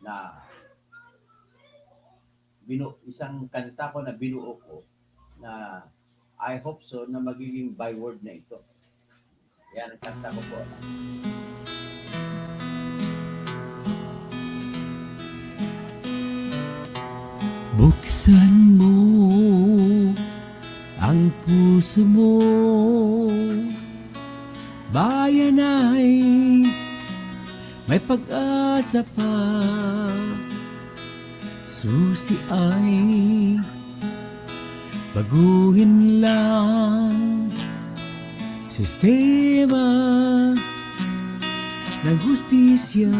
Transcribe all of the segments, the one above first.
na isang kanta ko na binuo ko na I hope so na magiging byword na ito. Yan ang kanta ko po. Buksan mo ang puso mo, bayan ay may pag-asa pa. Susi ay baguhin lang, sistema ng hustisya,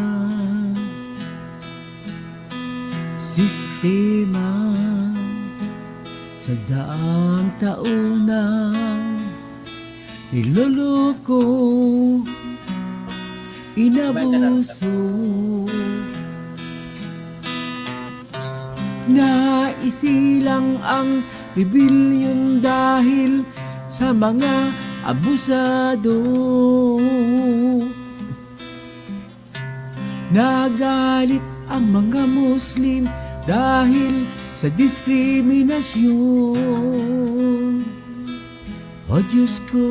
sistema sa daang taon na niloloko, inabuso. Naisilang ang rebellion dahil sa mga abusado. Nagalit ang mga Muslim dahil sa diskriminasyon. O Diyos ko,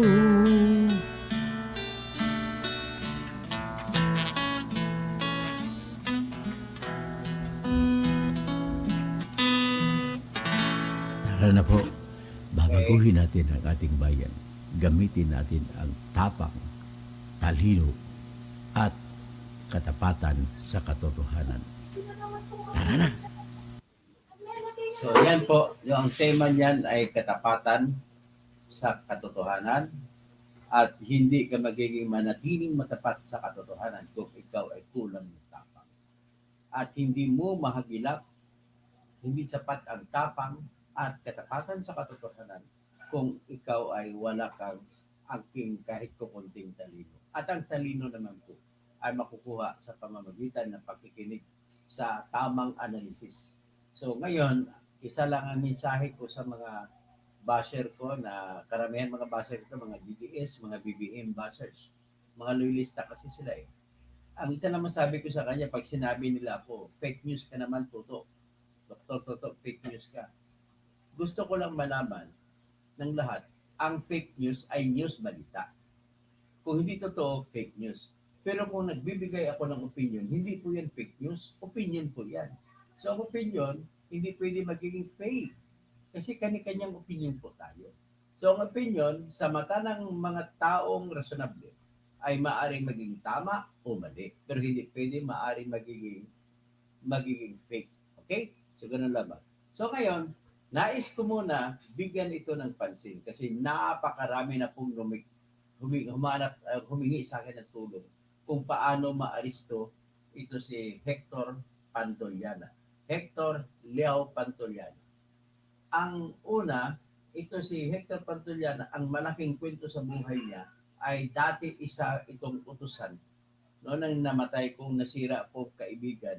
tara na po, babaguhin natin ang ating bayan. Gamitin natin ang tapang, talino, at katapatan sa katotohanan. Tara na! So yan po, yung ang tema niyan ay katapatan sa katotohanan at hindi ka magiging manatiling matapat sa katotohanan kung ikaw ay kulang ng tapang. At hindi mo mahagilap, hindi sapat ang tapang at katapatan sa katotohanan kung ikaw ay wala kang angking kahit kukunting talino. At ang talino naman po ay makukuha sa pamamagitan ng pakikinig sa tamang analysis. So ngayon, isa lang ang mensahe ko sa mga basher ko na karamihan mga basher ko, mga DDS, mga BBM bashers, mga loyalista kasi sila eh. Ang isa naman sabi ko sa kanya, pag sinabi nila ako, fake news ka naman, Toto. Doktor Toto, fake news ka. Gusto ko lang malaman ng lahat, ang fake news ay news balita. Kung hindi totoo, fake news. Pero kung nagbibigay ako ng opinion, hindi po yan fake news, opinion po yan. So ang opinion, hindi pwede magiging fake. Kasi kani-kanyang opinion po tayo. So ang opinion, sa mata ng mga taong rasyonable, ay maaaring maging tama o mali. Pero hindi pwede maaaring magiging fake. Okay? So ganun lamang. So ngayon, nais ko muna bigyan ito ng pansin kasi napakarami na pong humingi sa akin ng tulong kung paano maaristo ito si Hector Pantoliana. Hector Leao Pantoliana. Ang una, ito si Hector Pantoliana, ang malaking kwento sa buhay niya ay dati isa itong utusan no, nang namatay kong nasira po kaibigan,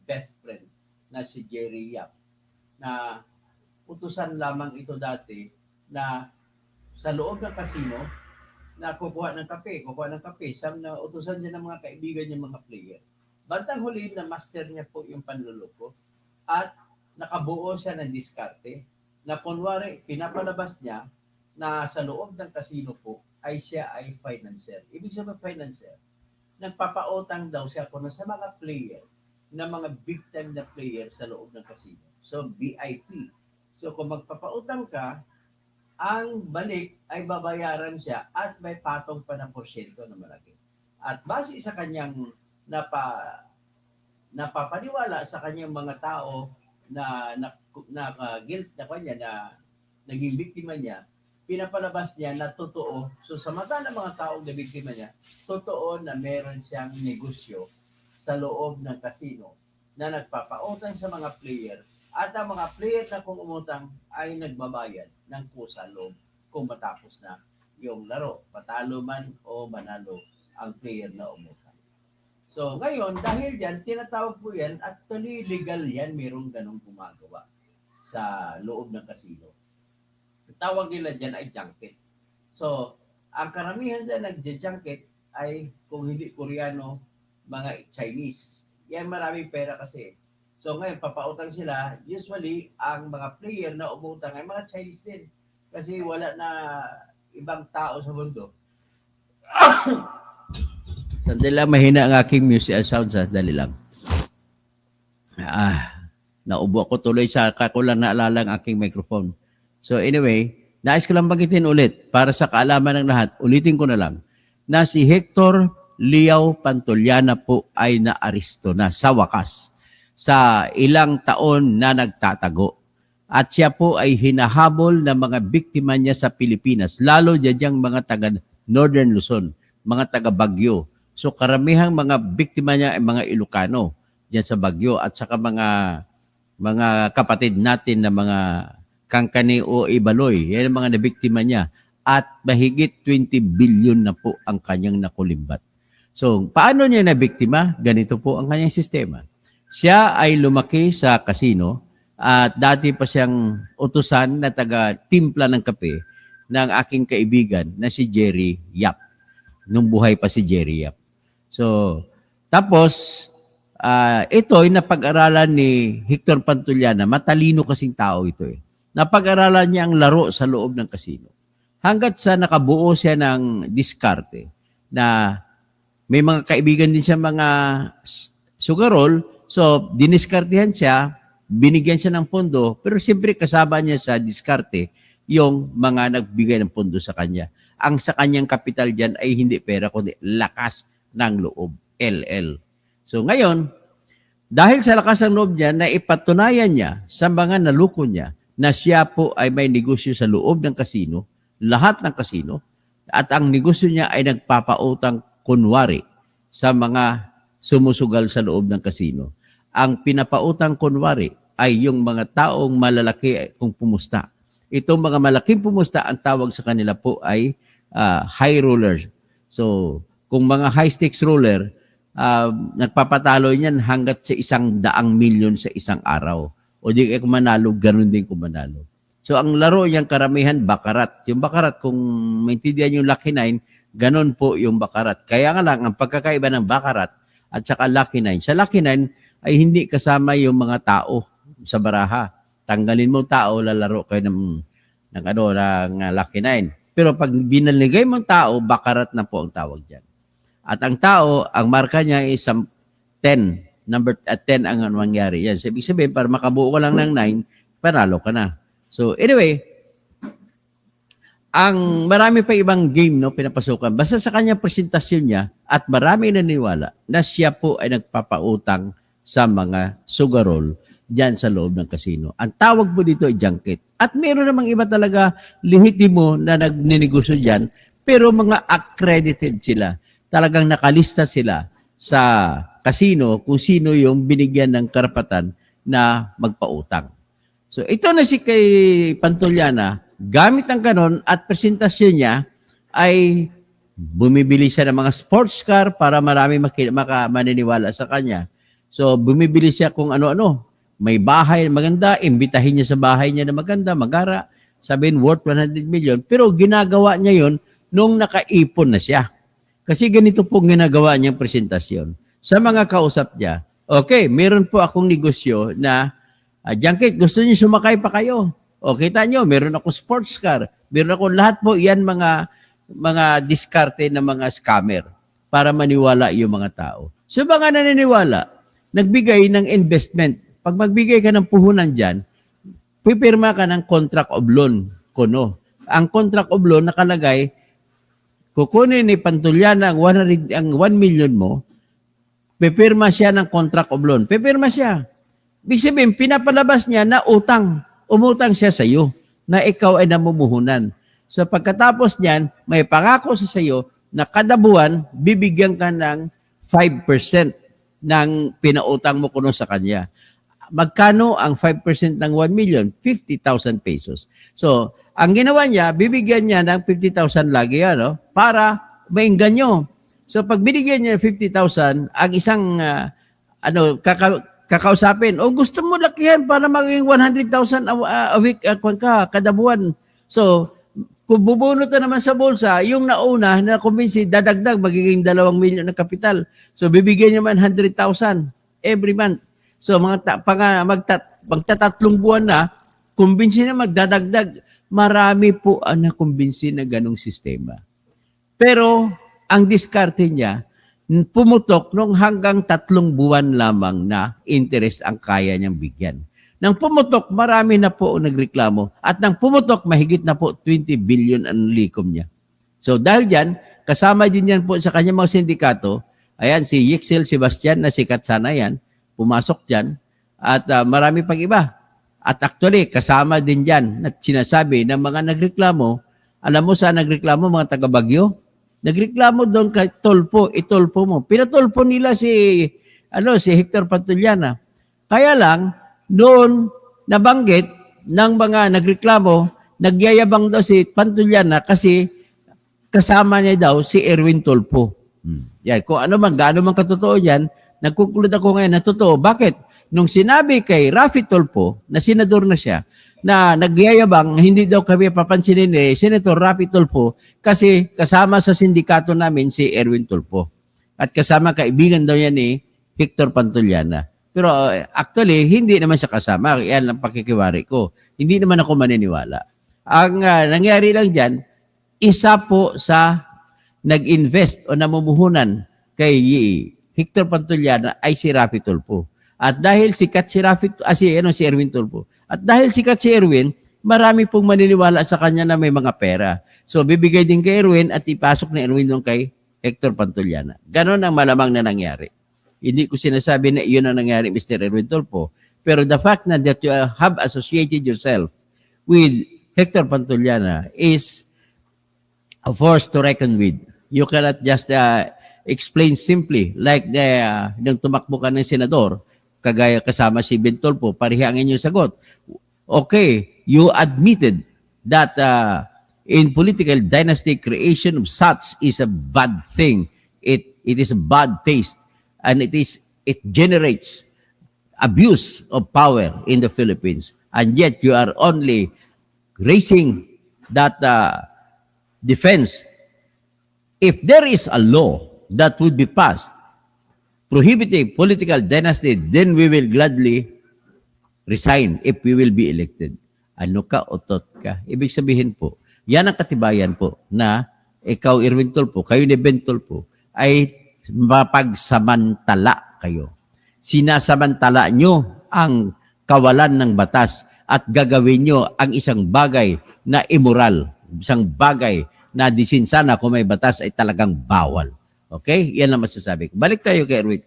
best friend na si Jerry Yap, na utusan lamang ito dati na sa loob ng casino na kukuha ng kape. Sam na utusan niya ng mga kaibigan niya, mga player. Bandang huli na master niya po yung panluloko at nakabuo siya ng diskarte na kunwari pinapalabas niya na sa loob ng casino po ay siya ay financier. Ibig sabihin financier, nagpapautang daw siya kung sa mga player na mga big time na player sa loob ng casino. So VIP. So kung magpapautang ka, ang balik ay babayaran siya at may patong pa ng porsyento na malaki. At base sa kanyang napapaniwala sa kanyang mga tao na guilt na kanya na naging biktima niya, pinapalabas niya na totoo. So sa mata ng mga taong na biktima niya, totoo na meron siyang negosyo sa loob ng casino na nagpapautang sa mga player at ang mga player na kung umutang ay nagbabayad ng kusa loob kung matapos na yung laro. Matalo man o manalo ang player na umutang. So ngayon, dahil yan, tinatawag po yan, actually legal yan, mayroong ganong gumagawa sa loob ng casino. Ang tawag nila dyan ay junket. So, ang karamihan dyan nag-junket ay kung hindi Koreano, mga Chinese. yan maraming pera kasi. So ngayon, papautang sila. Usually, ang mga player na umutang ay mga Chinese din. Kasi wala na ibang tao sa mundo. Sandali lang, mahina ang aking music sound. Sandali lang. Naubo ako tuloy sa kakulang na alala ang aking microphone. So anyway, nais ko lang bagitin ulit para sa kaalaman ng lahat. Ulitin ko na lang na si Hector Liao Pantoliana po ay naaresto na sa wakas sa ilang taon na nagtatago. At siya po ay hinahabol ng mga biktima niya sa Pilipinas, lalo diyang mga taga Northern Luzon, mga taga Baguio. So karamihang mga biktima niya ay mga Ilocano diyan sa Baguio at saka mga kapatid natin na mga Kangkani o Ibaloy. Yan ang mga nabiktima niya. At mahigit 20 billion na po ang kanyang nakulimbat. So, paano niya nabiktima? Ganito po ang kanyang sistema. Siya ay lumaki sa casino at dati pa siyang utusan na taga-timpla ng kape ng aking kaibigan na si Jerry Yap. Nung buhay pa si Jerry Yap. So, tapos, ito ay napag-aralan ni Hector Pantoliana. Matalino kasing tao ito eh. Napag-aralan niya ang laro sa loob ng kasino. Hanggat sa nakabuo siya ng diskarte na may mga kaibigan din siya mga sugarol. So, diniskartehan siya, binigyan siya ng pondo, pero siyempre kasama niya sa diskarte yung mga nagbigay ng pondo sa kanya. Ang sa kanyang kapital dyan ay hindi pera, kundi lakas ng loob, LL. So ngayon, dahil sa lakas ng loob niya, naipatunayan niya sa mga naluko niya na siya po ay may negosyo sa loob ng kasino, lahat ng kasino, at ang negosyo niya ay nagpapautang kunwari sa mga sumusugal sa loob ng kasino. Ang pinapautang kunwari ay yung mga taong malalaki kung pumusta. Itong mga malaking pumusta, ang tawag sa kanila po ay high rollers. So, kung mga high-stakes roller, nagpapatalo niyan hanggat sa 100 milyon sa isang araw. O di kung manalo, ganun din kung manalo. So, ang laro niyang karamihan, bakarat. Yung bakarat, kung maintindihan yung Lucky Nine, ganun po yung bakarat. Kaya nga lang, ang pagkakaiba ng bakarat at saka Lucky Nine. Sa Lucky Nine ay hindi kasama yung mga tao sa baraha. Tanggalin mo tao, lalaro kayo ng Lucky Nine. Pero pag binaligay mong tao, bakarat na po ang tawag dyan. At ang tao, ang marka niya is 10. Number 10 ang mangyari. Yan. So, ibig sabihin, para makabuo ka lang ng 9, panalo ka na. So, anyway, ang marami pa ibang game no pinapasukan. Basta sa kanyang presentasyon niya at marami naniniwala na siya po ay nagpapautang sa mga sugarol diyan sa loob ng kasino. Ang tawag po dito ay junket. At meron namang iba talaga lehitimo na nagninegosyo diyan, pero mga accredited sila. Talagang nakalista sila sa kasino kung sino yung binigyan ng karapatan na magpautang. So ito na si kay Pantoliana, gamit ang kanon at presentasyon niya ay bumibili siya ng mga sports car para marami maniniwala sa kanya. So bumibili siya kung ano-ano. May bahay maganda, imbitahin niya sa bahay niya na maganda, magara, sabihin worth 100 million. Pero ginagawa niya yon nung nakaipon na siya. Kasi ganito po ginagawa niyang presentasyon. Sa mga kausap niya, okay, meron po akong negosyo na, junket, gusto niyo sumakay pa kayo? O kita niyo, meron akong sports car. Meron akong lahat po, yan mga diskarte ng mga scammer para maniwala yung mga tao. So mga naniniwala, nagbigay ng investment. Pag magbigay ka ng puhunan dyan, pipirma ka ng contract of loan, kuno. Ang contract of loan nakalagay, kukunin ni Pantoliana ang 1 million mo, pipirma siya ng contract of loan. Pipirma siya. Ibig sabihin, pinapalabas niya na utang. Umutang siya sa iyo na ikaw ay namumuhunan. So pagkatapos niyan, may pangako sa iyo na kada buwan, bibigyan ka ng 5% ng pinautang mo kuno sa kanya. Magkano ang 5% ng 1 million? 50,000 pesos. So, ang ginawa niya, bibigyan niya ng 50,000 lagi para maingganyo. So, pag binigyan niya ng 50,000, ang isang kakausapin, gusto mo lakihan para maging 100,000 a week kada buwan. So, kung bubunot na naman sa bulsa, yung nauna na kumbinsi, dadagdag, magiging 2 million na kapital. So, bibigyan niya man 100,000. Every month. So magtatatlong buwan na, kumbinsi na magdadagdag. Marami po ang nakumbinsi na ganong sistema. Pero ang diskarte niya, pumutok nung hanggang 3 buwan lamang na interest ang kaya niyang bigyan. Nang pumutok, marami na po ang nagreklamo. At nang pumutok, mahigit na po 20 billion ang likom niya. So dahil dyan, kasama din yan po sa kanyang mga sindikato, ayan, si Yixel Sebastian, na sikat sana yan, pumasok dyan, at marami pang iba. At actually, kasama din dyan na sinasabi ng mga nagreklamo. Alam mo saan nagreklamo, mga taga-Bagyo? Nagreklamo doon kay Tolpo, itolpo mo. Pinatolpo nila si Hector Pantuliana. Kaya lang, noon nabanggit ng mga nagreklamo, nagyayabang daw si Pantuliana kasi kasama niya daw si Erwin Tolpo. Yan, kung ano man, gaano man katotoo yan, nagkukulod ako ngayon na totoo. Bakit? Nung sinabi kay Rafi Tolpo, na senador na siya, na nagyayabang, hindi daw kami papansinin ni Senator Rafi Tolpo kasi kasama sa sindikato namin si Erwin Tolpo. At kasama kaibigan daw yan ni Hector Pantuliana. Pero actually, hindi naman siya kasama. Yan ang pakikiwari ko. Hindi naman ako maniniwala. Ang nangyari lang dyan, isa po sa nag-invest o namumuhunan kay Hector Pantuliana ay si Rafi Tolpo. At dahil sikat si Erwin Tolpo. At dahil sikat si Erwin, marami pong maniniwala sa kanya na may mga pera. So bibigay din kay Erwin at ipasok ni Erwin doon kay Hector Pantuliana. Ganon ang malamang na nangyari. Hindi ko sinasabi na iyon ang nangyari, Mr. Erwin Tolpo. Pero the fact na that you have associated yourself with Hector Pantuliana is a force to reckon with. You cannot just explain simply like nang tumakbo ka ng senador, kagaya kasama si Ben Tolpo, pareha ang inyong sagot. Okay, you admitted that in political dynasty, creation of such is a bad thing. It is a bad taste, and it generates abuse of power in the Philippines. And yet you are only raising that defense. If there is a law that would be passed prohibiting political dynasty, then we will gladly resign if we will be elected. Ano ka, otot ka? Ibig sabihin po, yan ang katibayan po na ikaw, Erwin Tolpo, kayo ni Ben Tolpo, ay mapagsamantala kayo. Sinasamantala nyo ang kawalan ng batas at gagawin nyo ang isang bagay na immoral, isang bagay na disinsana kung may batas ay talagang bawal. Okay? Yan ang masasabi ko. Balik tayo kay Erwin,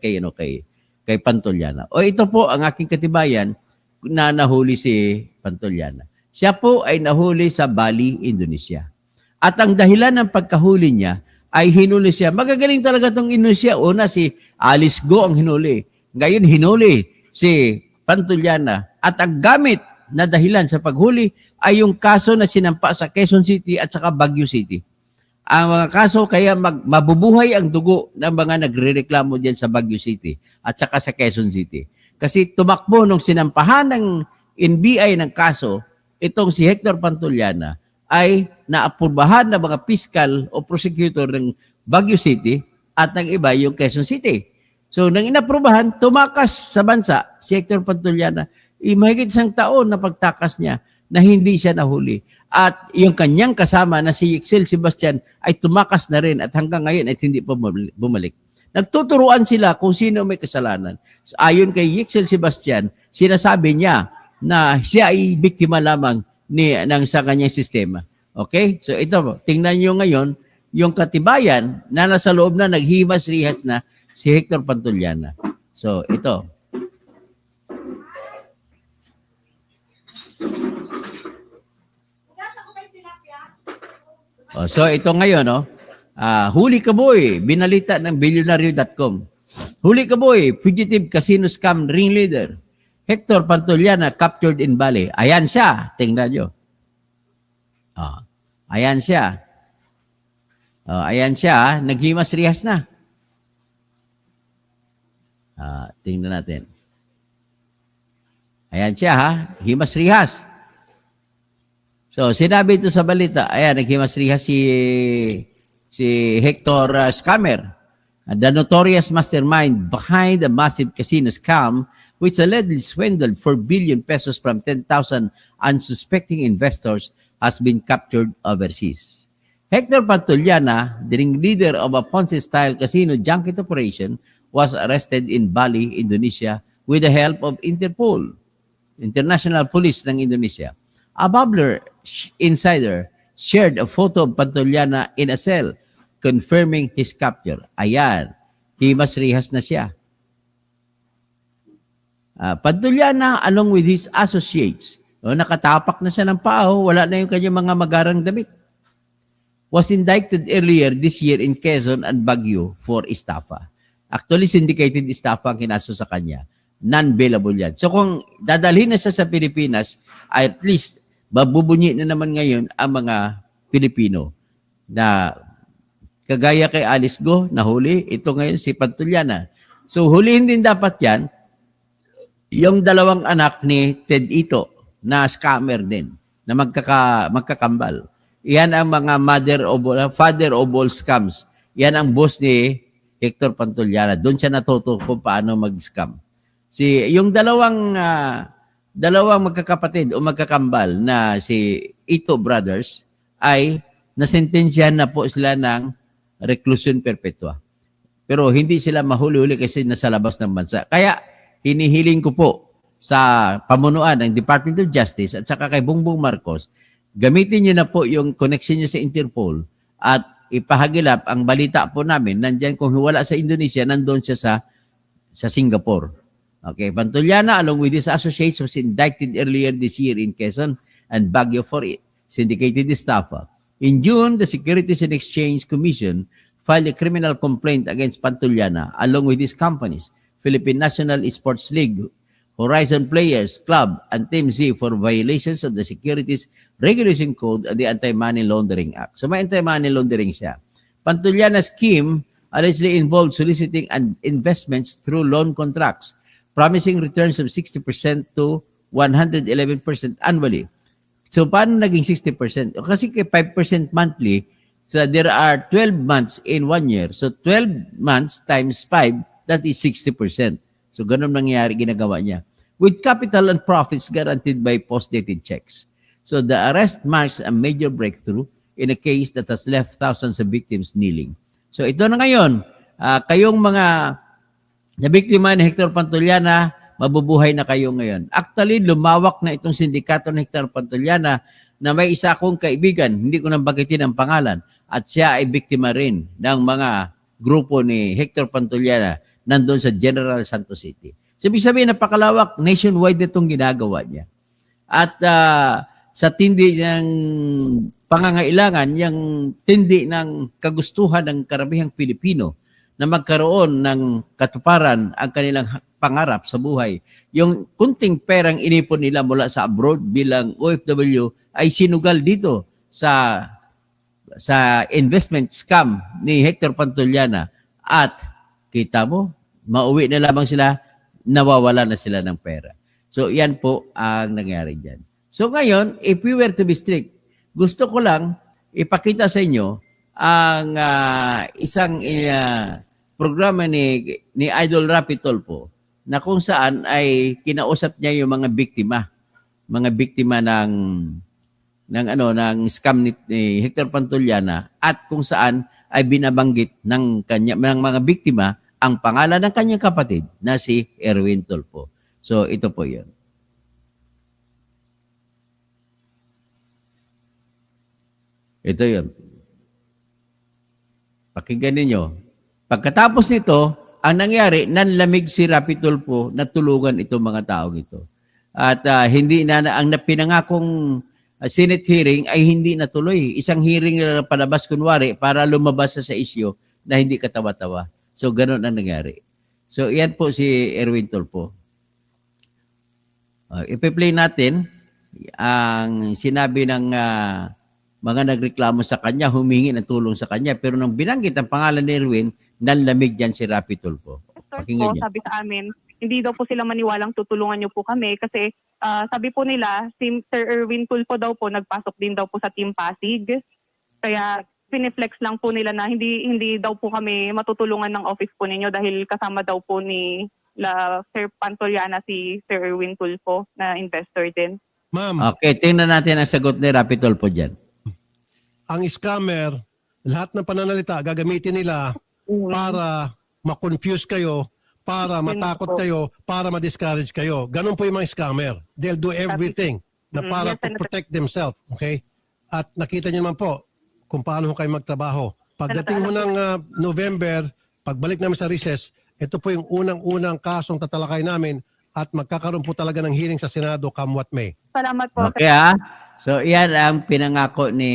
kay Pantuliana. O ito po ang aking katibayan na nahuli si Pantuliana. Siya po ay nahuli sa Bali, Indonesia. At ang dahilan ng pagkahuli niya ay hinuli siya. Magagaling talaga itong Indonesia. Una, si Alice Go ang hinuli. Ngayon, hinuli si Pantuliana. At ang gamit na dahilan sa paghuli ay yung kaso na sinampa sa Quezon City at saka Baguio City. Ang mga kaso kaya mabubuhay ang dugo ng mga nagrereklamo diyan sa Baguio City at saka sa Quezon City. Kasi tumakbo nung sinampahan ng NBI ng kaso, itong si Hector Pantuliana ay naaprubahan ng mga piskal o prosecutor ng Baguio City at ng iba yung Quezon City. So nang inaprubahan, tumakas sa bansa si Hector Pantuliana. Mahigit 1 taon na pagtakas niya na hindi siya nahuli. At yung kanyang kasama na si Yixel Sebastian ay tumakas na rin at hanggang ngayon ay hindi pa bumalik. Nagtuturuan sila kung sino may kasalanan. Ayon kay Yixel Sebastian, sinasabi niya na siya ay biktima lamang sa kanyang sistema. Okay? So ito, tingnan niyo ngayon yung katibayan na nasa loob na naghimas-rihas na si Hector Pantuliana. So ito. So ito ngayon, huli ka boy, binalita ng Billionario.com. Huli ka boy, fugitive casino scam ringleader. Hector Pantuliana captured in Bali. Ayan siya, tingnan nyo. Ayan siya. Ayan siya, naghimas-rihas na. Tingnan natin. Ayan siya, himas-rihas. So, sinabi ito sa balita, ayan, naghimas-rihas si Hector Scammer. the notorious mastermind behind the massive casino scam, which allegedly swindled 4 billion pesos from 10,000 unsuspecting investors, has been captured overseas. Hector Pantoliana, the ringleader of a Ponzi-style casino junket operation, was arrested in Bali, Indonesia, with the help of Interpol, International Police ng Indonesia. A bubbler insider shared a photo of Pantoliana in a cell, confirming his capture. Ayan, himas rihas na siya. Pantoliana, along with his associates, nakatapak na siya ng pao, wala na yung kanyang mga magarang damit, was indicted earlier this year in Quezon and Baguio for estafa. Actually, syndicated estafa ang kinaso sa kanya. Non-bailable yan. So kung dadalhin na siya sa Pilipinas, at least babubunyi na naman ngayon ang mga Pilipino na kagaya kay Alice Go, nahuli. Ito ngayon si Pantoliana. So hulihin din dapat yan yung dalawang anak ni Ted Ito na scammer din, na magkakambal. Yan ang mga father of all scams. Yan ang boss ni Hector Pantoliana. Doon siya natuto kung paano mag-scam. Yung dalawang magkakapatid o magkakambal na si Ito Brothers ay nasentensyahan na po sila ng reclusion perpetua. Pero hindi sila mahuli-huli kasi nasa labas ng bansa. Kaya hinihiling ko po sa pamunuan ng Department of Justice at saka kay Bongbong Marcos, gamitin niyo na po yung connection niyo sa Interpol at ipahagilap ang balita po namin. Nandyan kung wala sa Indonesia, nandun siya sa Singapore. Okay, Pantoliana along with his associates was indicted earlier this year in Quezon and Baguio for syndicated estafa. In June, the Securities and Exchange Commission filed a criminal complaint against Pantoliana along with his companies, Philippine National Sports League, Horizon Players Club, and Team Z for violations of the Securities Regulation Code and the Anti-Money Laundering Act. So may anti-money laundering siya. Pantoliana's scheme allegedly involved soliciting investments through loan contracts, promising returns of 60% to 111% annually. So, paano naging 60%? Kasi 5% monthly, so there are 12 months in 1 year. So, 12 months times 5, that is 60%. So, ganun nangyayari, ginagawa niya. With capital and profits guaranteed by post-dated checks. So, the arrest marks a major breakthrough in a case that has left thousands of victims kneeling. So, ito na ngayon. Kayong mga nabiktima ni Hector Pantoliana, mabubuhay na kayo ngayon. Actually, lumawak na itong sindikato ni Hector Pantoliana na may isa akong kaibigan, hindi ko nang banggitin ang pangalan, at siya ay biktima rin ng mga grupo ni Hector Pantoliana nandun sa General Santos City. So, ibig sabihin, napakalawak, nationwide itong ginagawa niya. At sa tindi ng pangangailangan, yung tindi ng kagustuhan ng karamihang Pilipino na magkaroon ng katuparan ang kanilang pangarap sa buhay. Yung kunting perang inipon nila mula sa abroad bilang OFW ay sinugal dito sa investment scam ni Hector Pantoliana. At kita mo, mauwi na lamang sila, nawawala na sila ng pera. So yan po ang nangyari dyan. So ngayon, if we were to be strict, gusto ko lang ipakita sa inyo ang isang programa ni Idol Rapi Tulfo na kung saan ay kinausap niya yung mga biktima ng scam ni Hector Pantoliana, at kung saan ay binabanggit ng mga biktima ang pangalan ng kanyang kapatid na si Erwin Tulfo. So ito po 'yon. Ito 'yon. Pakinggan ninyo. Pagkatapos nito, ang nangyari, nanlamig si Rapi Tulfo na tulungan itong mga taong ito. At hindi na ang pinangakong Senate hearing ay hindi natuloy. Isang hearing na palabas kunwari para lumabas sa isyo na hindi katawa-tawa. So, ganun ang nangyari. So, yan po si Erwin Tulfo. Ipi-play natin ang sinabi ng mga nagreklamo sa kanya, humingi ng tulong sa kanya. Pero nung binanggit ang pangalan ni Erwin, nanlamig dyan si Rapi Tulfo. Pakinggan niyo. Sabi sa amin, hindi daw po sila maniwalang tutulungan niyo po kami kasi sabi po nila, si Sir Erwin Tulfo daw po nagpasok din daw po sa Team Pasig. Kaya piniflex lang po nila na hindi daw po kami matutulungan ng office po ninyo dahil kasama daw po ni Sir Pantoliana si Sir Erwin Tulfo na investor din. Ma'am, Okay, tingnan natin ang sagot ni Rapi Tulfo dyan. ang scammer, lahat ng pananalita gagamitin nila para ma-confuse kayo, para matakot kayo, para ma-discourage kayo. Ganun po yung mga scammer. They'll do everything na para Yes, to Senator. protect themselves. Okay? At nakita niyo naman po kung paano ho kayo magtrabaho. Pagdating mo ng November, pagbalik namin sa recess, ito po yung unang-unang kasong tatalakay namin at magkakaroon po talaga ng hearing sa Senado come what may. Salamat po. Okay ha? So yan ang pinangako ni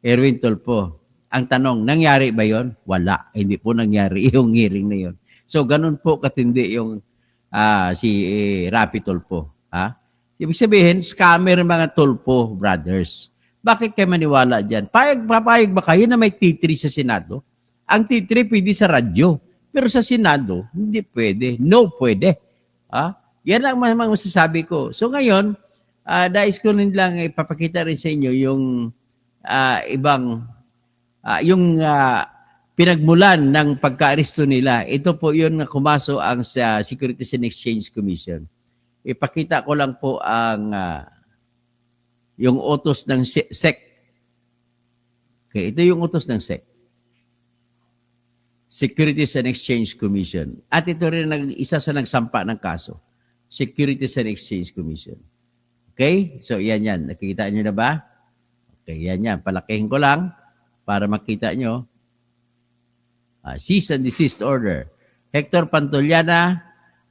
Erwin Tulfo. Ang tanong, nangyari ba yon? Wala. Hindi po nangyari yung hearing na yon. So ganun po katindi yung si Rapi Tulfo. Ha? Ibig sabihin, scammer mga Tulfo brothers. Bakit kayo maniwala dyan? Papayag ba kayo na may T3 sa Senado? Ang T3 pwede sa radyo. Pero sa Senado, hindi pwede. No pwede. Ha? Yan ang mga masasabi ko. So ngayon, dais ko rin lang ipapakita rin sa inyo yung pinagmulan ng pagka-aresto nila. Ito po yun na kumaso ang sa Securities and Exchange Commission. Ipakita ko lang po ang yung utos ng SEC. Okay, ito yung utos ng SEC. Securities and Exchange Commission. At ito rin isa sa nagsampa ng kaso. Securities and Exchange Commission. Okay? So, yan. Nakikita nyo na ba? Okay, yan. Palakihin ko lang para makita nyo. Cease and desist order. Hector Pantoliana,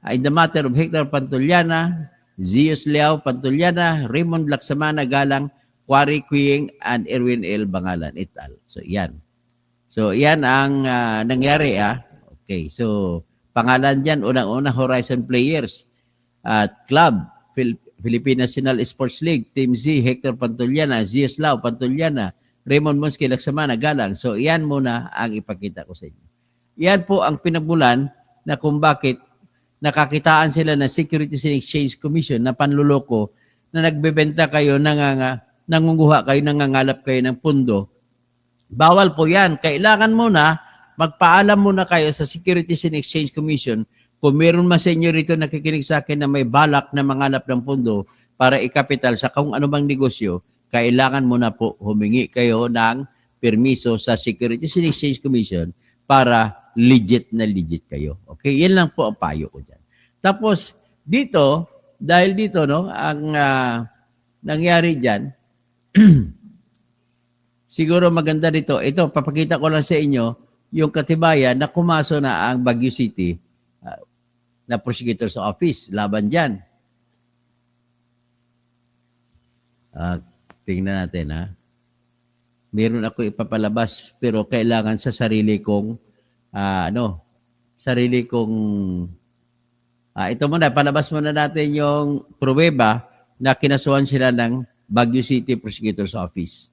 in the matter of Hector Pantoliana, Zeus Leao Pantoliana, Raymond Laksamana Galang, Quarry Quing, and Erwin L. Bangalan et al. So, yan. So, yan ang nangyari. Okay, so, pangalan dyan, unang-una Horizon Players at Club, Philippine National Sports League, Team Z, Hector Pantoliana, Zeus Leao Pantoliana, Raymond Monsky Laksamana Galang. So, yan muna ang ipakita ko sa inyo. Yan po ang pinagmulan na kung bakit nakakitaan sila ng Securities and Exchange Commission na panluloko na nagbebenta kayo, nangunguha kayo, nangangalap kayo ng pundo. Bawal po yan. Kailangan muna, magpaalam muna kayo sa Securities and Exchange Commission kung meron man sa inyo rito nakikinig sa akin na may balak na mangalap ng pundo para ikapital sa kung anumang negosyo, kailangan muna po humingi kayo ng permiso sa Securities and Exchange Commission para legit kayo. Okay? Yan lang po ang payo ko dyan. Tapos, dito, dahil dito, no, ang nangyari dyan, siguro maganda dito, ito, papakita ko lang sa inyo, yung katibayan na kumaso na ang Baguio City na prosecutor's office, laban dyan. Tingnan natin, ha. Meron ako ipapalabas, pero kailangan sa sarili kong ito muna, palabas muna natin yung pruweba na kinasuhan sila ng Baguio City Prosecutor's Office.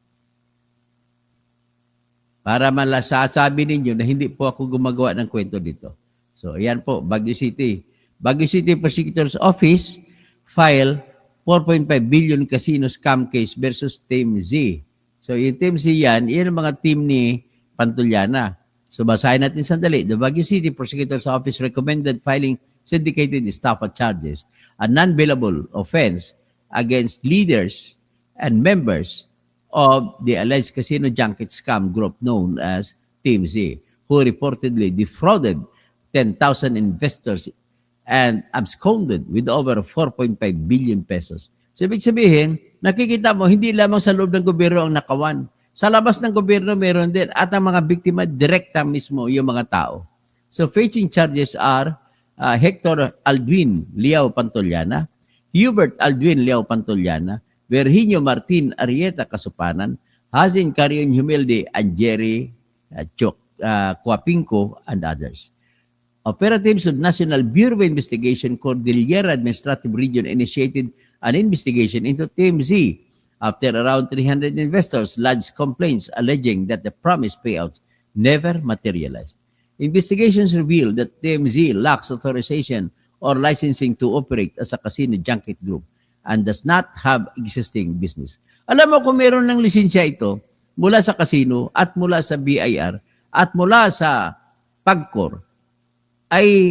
Para malasasabi ninyo na hindi po ako gumagawa ng kwento dito. So, ayan po, Baguio City. Baguio City Prosecutor's Office file 4.5 billion casino scam case versus Team Z. So, yung Team Z yan ang mga team ni Pantoliana. So, basahin natin sandali. The Baguio City Prosecutor's Office recommended filing syndicated estafa charges, a non-bailable offense against leaders and members of the alleged casino junket scam group known as Team Z, who reportedly defrauded 10,000 investors and absconded with over 4.5 billion pesos. So, ibig sabihin, nakikita mo, hindi lamang sa loob ng gobyerno ang nakawan. Sa labas ng gobyerno, meron din. At ang mga biktima, direkta mismo yung mga tao. So, facing charges are Hector Aldwin Leao Pantoliana, Hubert Aldwin Leao Pantoliana, Virginio Martin Arieta Kasupanan, Hazin Carion Humilde, and Jerry Cuapinco, and others. Operatives of National Bureau of Investigation, Cordillera Administrative Region initiated an investigation into Team Z after around 300 investors lodged complaints alleging that the promised payouts never materialized. Investigations revealed that Team Z lacks authorization or licensing to operate as a casino junket group and does not have existing business. Alam mo kung meron ng lisensya ito, mula sa casino at mula sa BIR at mula sa PAGCOR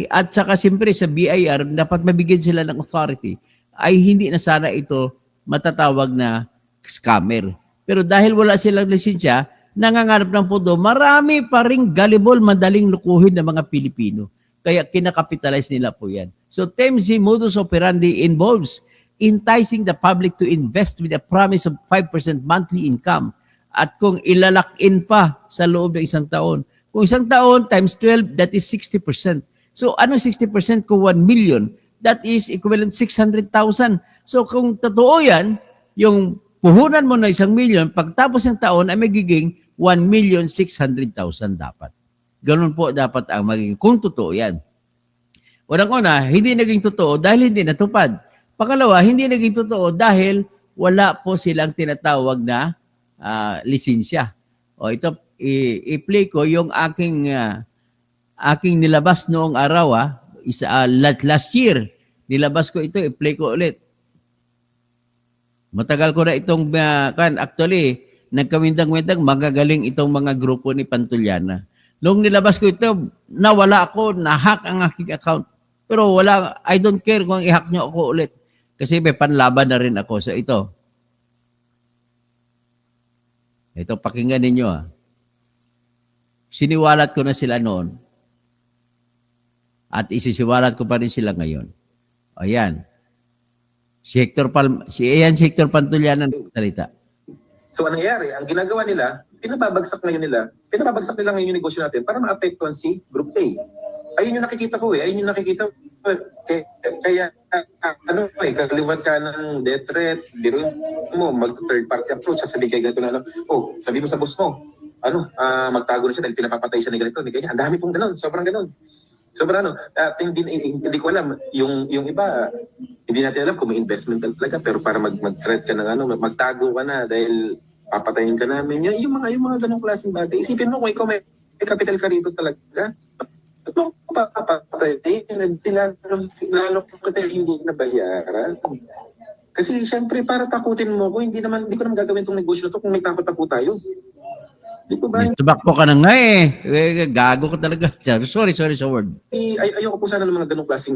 at saka siyempre sa BIR dapat mabigyan sila ng authority ay hindi na sana ito matatawag na scammer. Pero dahil wala silang lisensya, nangangarap ng pondo, marami pa ring gullible, madaling lukuhin ng mga Pilipino. Kaya kinakapitalize nila po yan. So TMZ modus operandi involves enticing the public to invest with a promise of 5% monthly income. At kung ilalak-in pa sa loob ng isang taon, kung isang taon times 12, that is 60%. So anong 60% kung 1 million? That is equivalent 600,000. So kung totoo yan, yung puhunan mo na 1 million, pagtapos ng taon ay magiging 1,600,000 dapat. Ganun po dapat ang magiging, kung totoo yan. Unang-una, hindi naging totoo dahil hindi natupad. Pangalawa, hindi naging totoo dahil wala po silang tinatawag na lisensya. O ito, i-play ko yung aking nilabas noong araw, last year. Nilabas ko ito, i-play ko ulit. Matagal ko na itong, actually, nagkawindang-windang, magagaling itong mga grupo ni Pantuliana. Noong nilabas ko ito, nawala ako, na-hack ang aking account. Pero wala, I don't care kung i-hack nyo ako ulit. Kasi may panlaban na rin ako. So ito. Ito, pakinggan ninyo. Siniwalat ko na sila noon. At isisiwalat ko pa rin sila ngayon. Ayan. Si Hector Pantuliana ng salita. So anong nangyayari? Ang ginagawa nila, pinababagsak nila ngayon yung negosyo natin para maapektuhan si Group A. Ayun yung nakikita ko Ayun yung nakikita ko. Kaya, kaliwat ka ng death threat, biro mo, mag-third party approach, sasabihin kayo ganito na, sabi mo sa boss mo, magtago na siya dahil pinapapatay siya ni ganito, ni ganyan. Ang dami pong ganun, sobrang ganun. Sobrang hindi ko alam, yung iba, hindi natin alam kung may investment talaga, pero para mag-threat ka ng magtago ka na dahil papatayin ka namin. Yung mga ganung klaseng bagay. Isipin mo kung ikaw may capital ka rito talaga, ano papatayin? Lalo ko tayo hindi nabayaran. Kasi siyempre para takutin mo ko, hindi ko naman gagawin itong negosyo na to kung may takot na po tayo. Di po ba? Tumakbo ka na nga eh. Gago ka talaga. Sorry sa word. Ayoko po sana ng mga ganung klaseng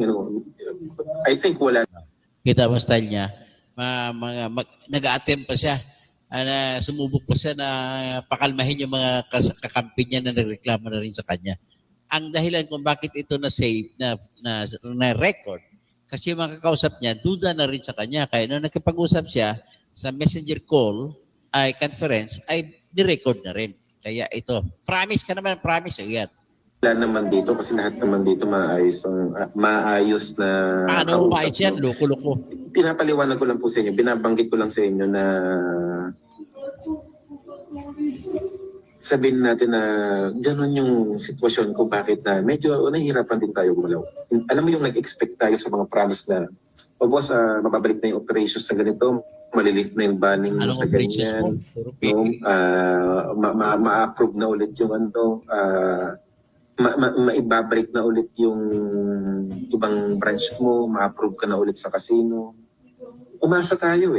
I think wala. Kita mo style niya. Nag-a-attempt pa siya. Sumubok pa siya na pakalmahin yung mga kakampi niya na nagreklamo na rin sa kanya. Ang dahilan kung bakit ito na-save, na record, kasi yung mga kakausap niya, duda na rin sa kanya. Kaya nung nakipag-usap siya sa messenger call, conference, ay di-record na rin. Kaya ito, promise ka naman, promise. Yan. Wala naman dito kasi lahat naman dito maayos na Paano maayos yan? Loko-loko. Pinapaliwanag ko lang po sa inyo, binabanggit ko lang sa inyo na sabihin natin na gano'n yung sitwasyon ko bakit na medyo nahihirapan din tayo gumalaw. Alam mo yung nag-expect tayo sa mga promise na boss, mababalik na yung operations sa ganito, malilift na yung banning mo sa ganyan, ma-approve na ulit yung maibabalik na ulit yung ibang branch mo, ma-approve ka na ulit sa casino. Umasa tayo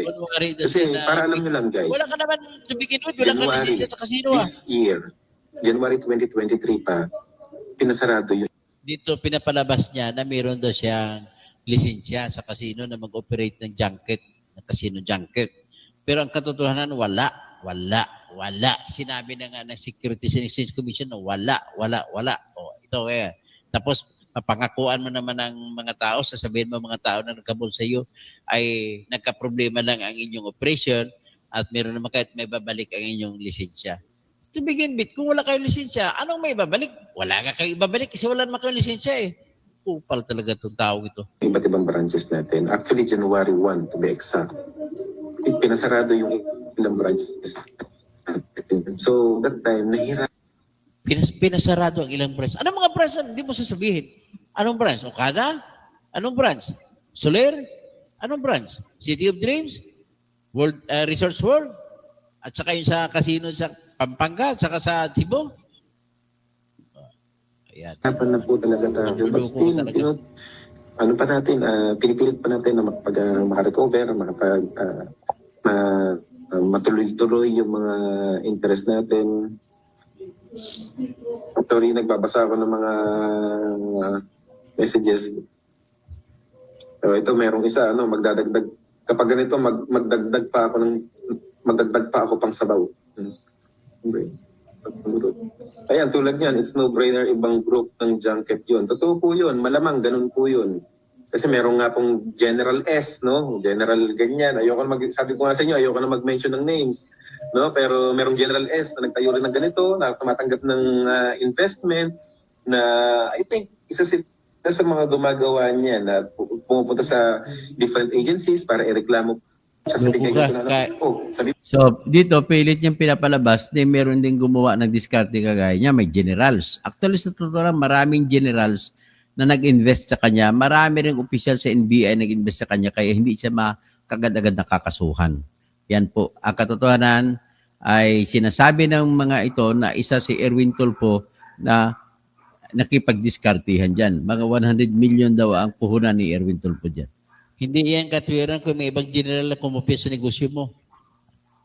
Kasi para alam nyo lang guys. Wala ka naman to begin with. Wala ka lisensya sa casino This year, January 2023 pa, pinasarado yun. Dito pinapalabas niya na mayroon daw siyang lisensya sa casino na mag-operate ng junket, ng casino junket. Pero ang katotohanan, wala. Sinabi na nga ng Securities and Exchange Commission na wala. Ito kaya. Tapos, mapangakuan mo naman ng mga tao, sasabihin mo mga tao na nagkabol sa iyo ay nagka-problema lang ang inyong operation at meron naman kahit may babalik ang inyong lisensya. To begin with, kung wala kayong lisensya, anong may babalik? Wala ka kayo ibabalik kasi wala naman kayong lisensya Kupal talaga itong tao ito. Iba't ibang branches natin. Actually, January 1 to be exact. Pinasarado yung ilang branches. So, that time, nahirap. Pinasarado ang ilang branch. Anong mga branch? Hindi mo sasabihin. Anong branch? Okada? Anong branch? Soler? Anong branch? City of Dreams? World Resorts World? At saka yung sa casino sa Pampanga? At saka sa Cebu? Ayan. Hapan na po talaga tayo. But still, ano pa natin, pinipilit pa natin na makarecover, matuloy-tuloy yung mga interest natin. Sorry, nagbabasa ako ng mga messages. So, ito merong isa, magdadagdag. Kapag ganito, magdagdag pa ako pang sabaw. Ayan, tulad yan, it's no-brainer, ibang group ng junket yun. Totoo po yun, malamang ganun po yun. Kasi meron nga pong General S, no? General ganyan. Sabi ko nga sa inyo, ayoko na mag-mention ng names. No? Pero merong General S na nagtayo rin ng ganito, na tumatanggap ng investment, na I think isa sa mga gumagawa niya na pumupunta sa different agencies para ireklamo. So, dito, pilit niyang pinapalabas na meron din gumawa ng diskarte kagaya niya, may generals. Actually, sa totoo lang, maraming generals na nag-invest sa kanya. Marami rin opisyal sa NBI nag-invest sa kanya kaya hindi siya makagad-agad nakakasuhan. Yan po. Ang katotohanan ay sinasabi ng mga ito na isa si Erwin Tulfo na nakipag-diskartihan dyan. Mga 100 million daw ang puhunan ni Erwin Tulfo dyan. Hindi yan katwiran kung may ibang general na kumupya sa negosyo mo.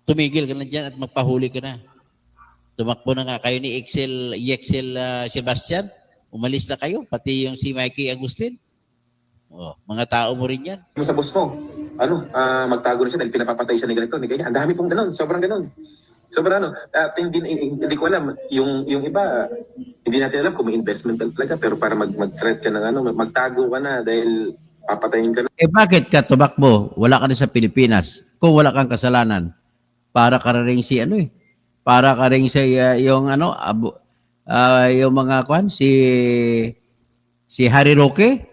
Tumigil ka na dyan at magpahuli ka na. Tumakbo na nga kayo ni Yexel Sebastian. Umalis na kayo, pati yung si Mikey Agustin. Mga tao mo rin yan. Sa boss mo, magtago na siya dahil pinapapatay siya ni ganito, ni ganyan. Ang dami pong ganun, sobrang ganun. Sobrang hindi ko alam. Yung iba, hindi natin alam kung may investment talaga, pero para mag-threat ka ng magtago ka na dahil papatayin ka na. Bakit ka tumakbo? Wala ka na sa Pilipinas. Kung wala kang kasalanan, para ka rin para ka rin sa yung yung mga si Harry Roque,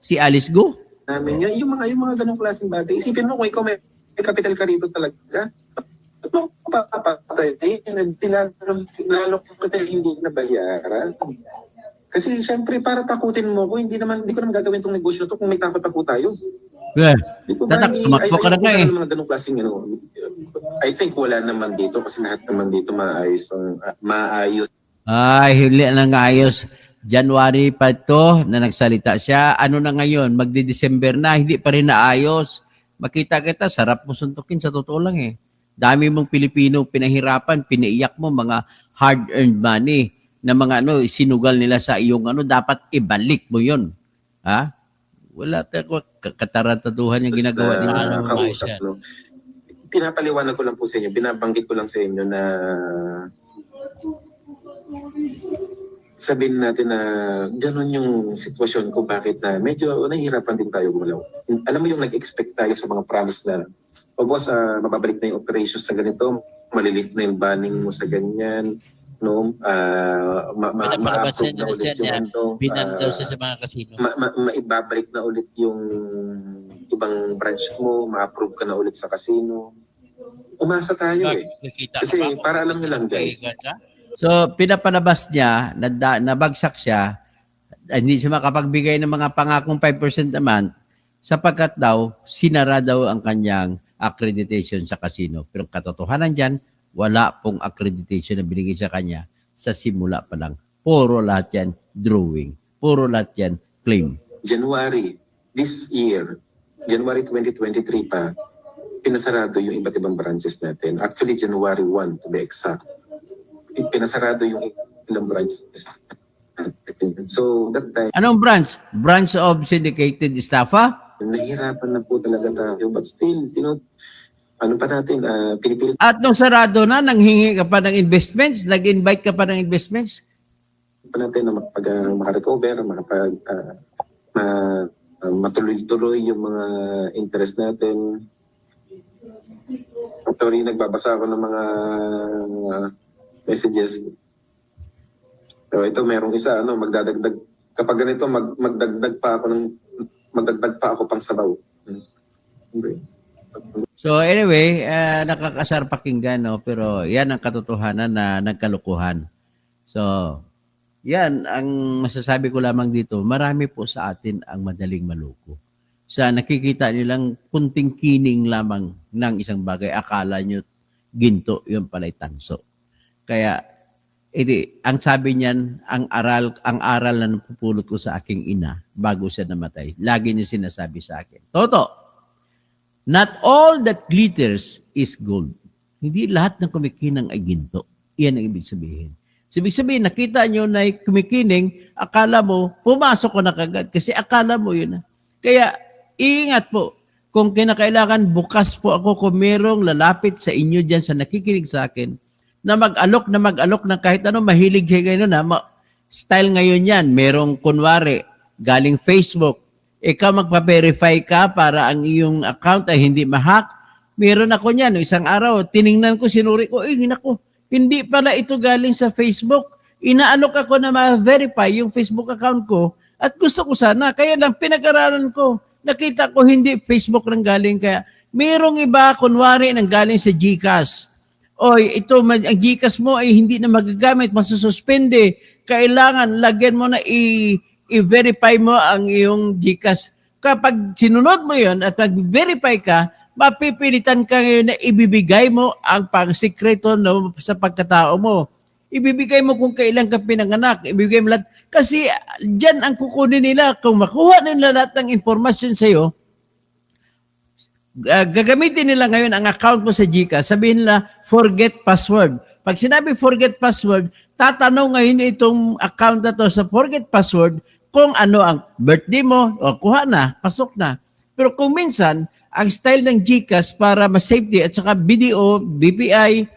si Alice Go. Namin yung mga ganung klaseng bagay. Isipin mo kung ikaw may capital ka rito talaga. At mo papapatay, lalo kita hindi nabayaran. Kasi syempre para takutin mo ko, hindi ko naman gagawin tong negosyo na to kung may takot pa po tayo. Tumakbo ka na nga eh. Mga ganung klaseng I think wala naman dito kasi lahat naman dito maayos. Ay, huli na nga ayos. January pa ito na nagsalita siya. Ano na ngayon? Magdi-December na. Hindi pa rin naayos. Makita kita, sarap mo suntukin sa totoo lang eh. Dami mong Pilipino pinahirapan, pinaiyak mo mga hard-earned money na mga sinugal nila sa iyong dapat ibalik mo yon. Ha? Wala katarantaduhan yung ginagawa nila. Kausap, pinapaliwanag ko lang po sa inyo, binabanggit ko lang sa inyo na sabihin natin na gano'n yung sitwasyon ko bakit na medyo nahihirapan din tayo gumalaw. Alam mo yung nag-expect tayo sa mga promise na boss, mababalik na yung operations sa ganito, malilift na yung banning mo sa ganyan, ma-approve na ulit yung binandaw siya sa mga kasino. Maibabalik na ulit yung ibang branch mo, ma-approve ka na ulit sa casino. Umasa tayo Kasi para alam nyo lang guys. So, pinapalabas niya, nabagsak siya, hindi siya makapagbigay ng mga pangakong 5% a month, sapagkat daw, sinara daw ang kanyang accreditation sa casino. Pero katotohanan dyan, wala pong accreditation na binigay sa kanya sa simula pa lang. Puro lahat yan drawing. Puro lahat yan claim. January, this year, January 2023 pa, pinasarado yung iba't ibang branches natin. Actually, January 1 to be exact. Pinasarado yung ilang branches. So, that time... Anong branch? Branch of syndicated staffa? Nahihirapan na po talaga tayo. But still, pinipilit. At nung sarado na, nanghingi ka pa ng investments? Nag-invite ka pa ng investments? Pa natin na makarecover, matuloy-tuloy yung mga interest natin. Sorry, nagbabasa ako ng mga messages. So ito merong isa magdadagdag kapag ganito magdagdag pa ako pang sabaw. So anyway, nakakasar pakinggan pero yan ang katotohanan na nagkalukuhan. So yan ang masasabi ko lamang dito. Marami po sa atin ang madaling maloko. Sa nakikita nilang kunting kining lamang ng isang bagay, akala nyo ginto, yun pala'y tanso. Kaya, ang sabi niyan, ang aral na napupulot ko sa aking ina bago siya namatay, lagi niya sinasabi sa akin, Toto, not all that glitters is gold. Hindi lahat ng kumikinang ay ginto. Iyan ang ibig sabihin. So, ibig sabihin, nakita nyo na kumikining, akala mo, pumasok ko na kagad kasi akala mo yun na. Kaya, iingat po. Kung kinakailangan, bukas po ako kung merong lalapit sa inyo dyan sa nakikinig sa akin na mag-alok ng kahit ano, mahilig kayo na, style ngayon yan, merong kunwari, galing Facebook, ikaw magpa-verify ka para ang iyong account ay hindi ma-hack. Meron ako niyan, isang araw, tiningnan ko, sinuri ko, nako, hindi pala ito galing sa Facebook. Inaalok ako na ma-verify yung Facebook account ko at gusto ko sana. Kaya lang, pinag-aralan ko, nakita ko hindi Facebook nang galing. Kaya merong iba, kunwari, nang galing sa GCash. Oy, ito, ang GCash mo ay hindi na magagamit, masususpende. Kailangan, lagyan mo na i-verify mo ang iyong GCash. Kapag sinunod mo yon at mag-verify ka, mapipilitan ka ngayon na ibibigay mo ang pang-sikreto sa pagkatao mo. Ibibigay mo kung kailan ka pinanganak. Ibibigay mo lahat. Kasi dyan ang kukunin nila. Kung makuha nila lahat ng informasyon sa iyo, gagamitin nila ngayon ang account mo sa GCash. Sabihin nila, forget password. Pag sinabi forget password, tatanong ngayon itong account na to sa forget password kung ano ang birthday mo, o kuha na, pasok na. Pero kung minsan, ang style ng GCash para ma-safety at saka BDO, BPI,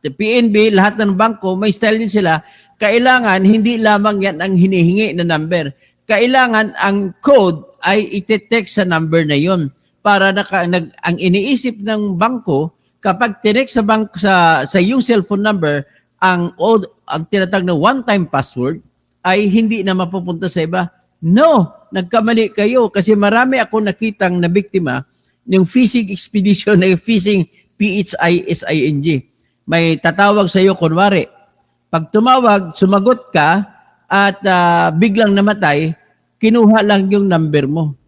PNB, lahat ng bangko, may style din sila. Kailangan, hindi lamang yan ang hinihingi na number. Kailangan, ang code ay iti-text sa number na yon para ang iniisip ng bangko, kapag tinext sa iyong cellphone number, ang tinatag na one-time password, ay hindi na mapupunta sa iba. No, nagkamali kayo kasi marami ako nakitang na biktima ng phishing expedition na phishing PHISING. May tatawag sa iyo kunwari. Pag tumawag, sumagot ka at biglang namatay, kinuha lang yung number mo.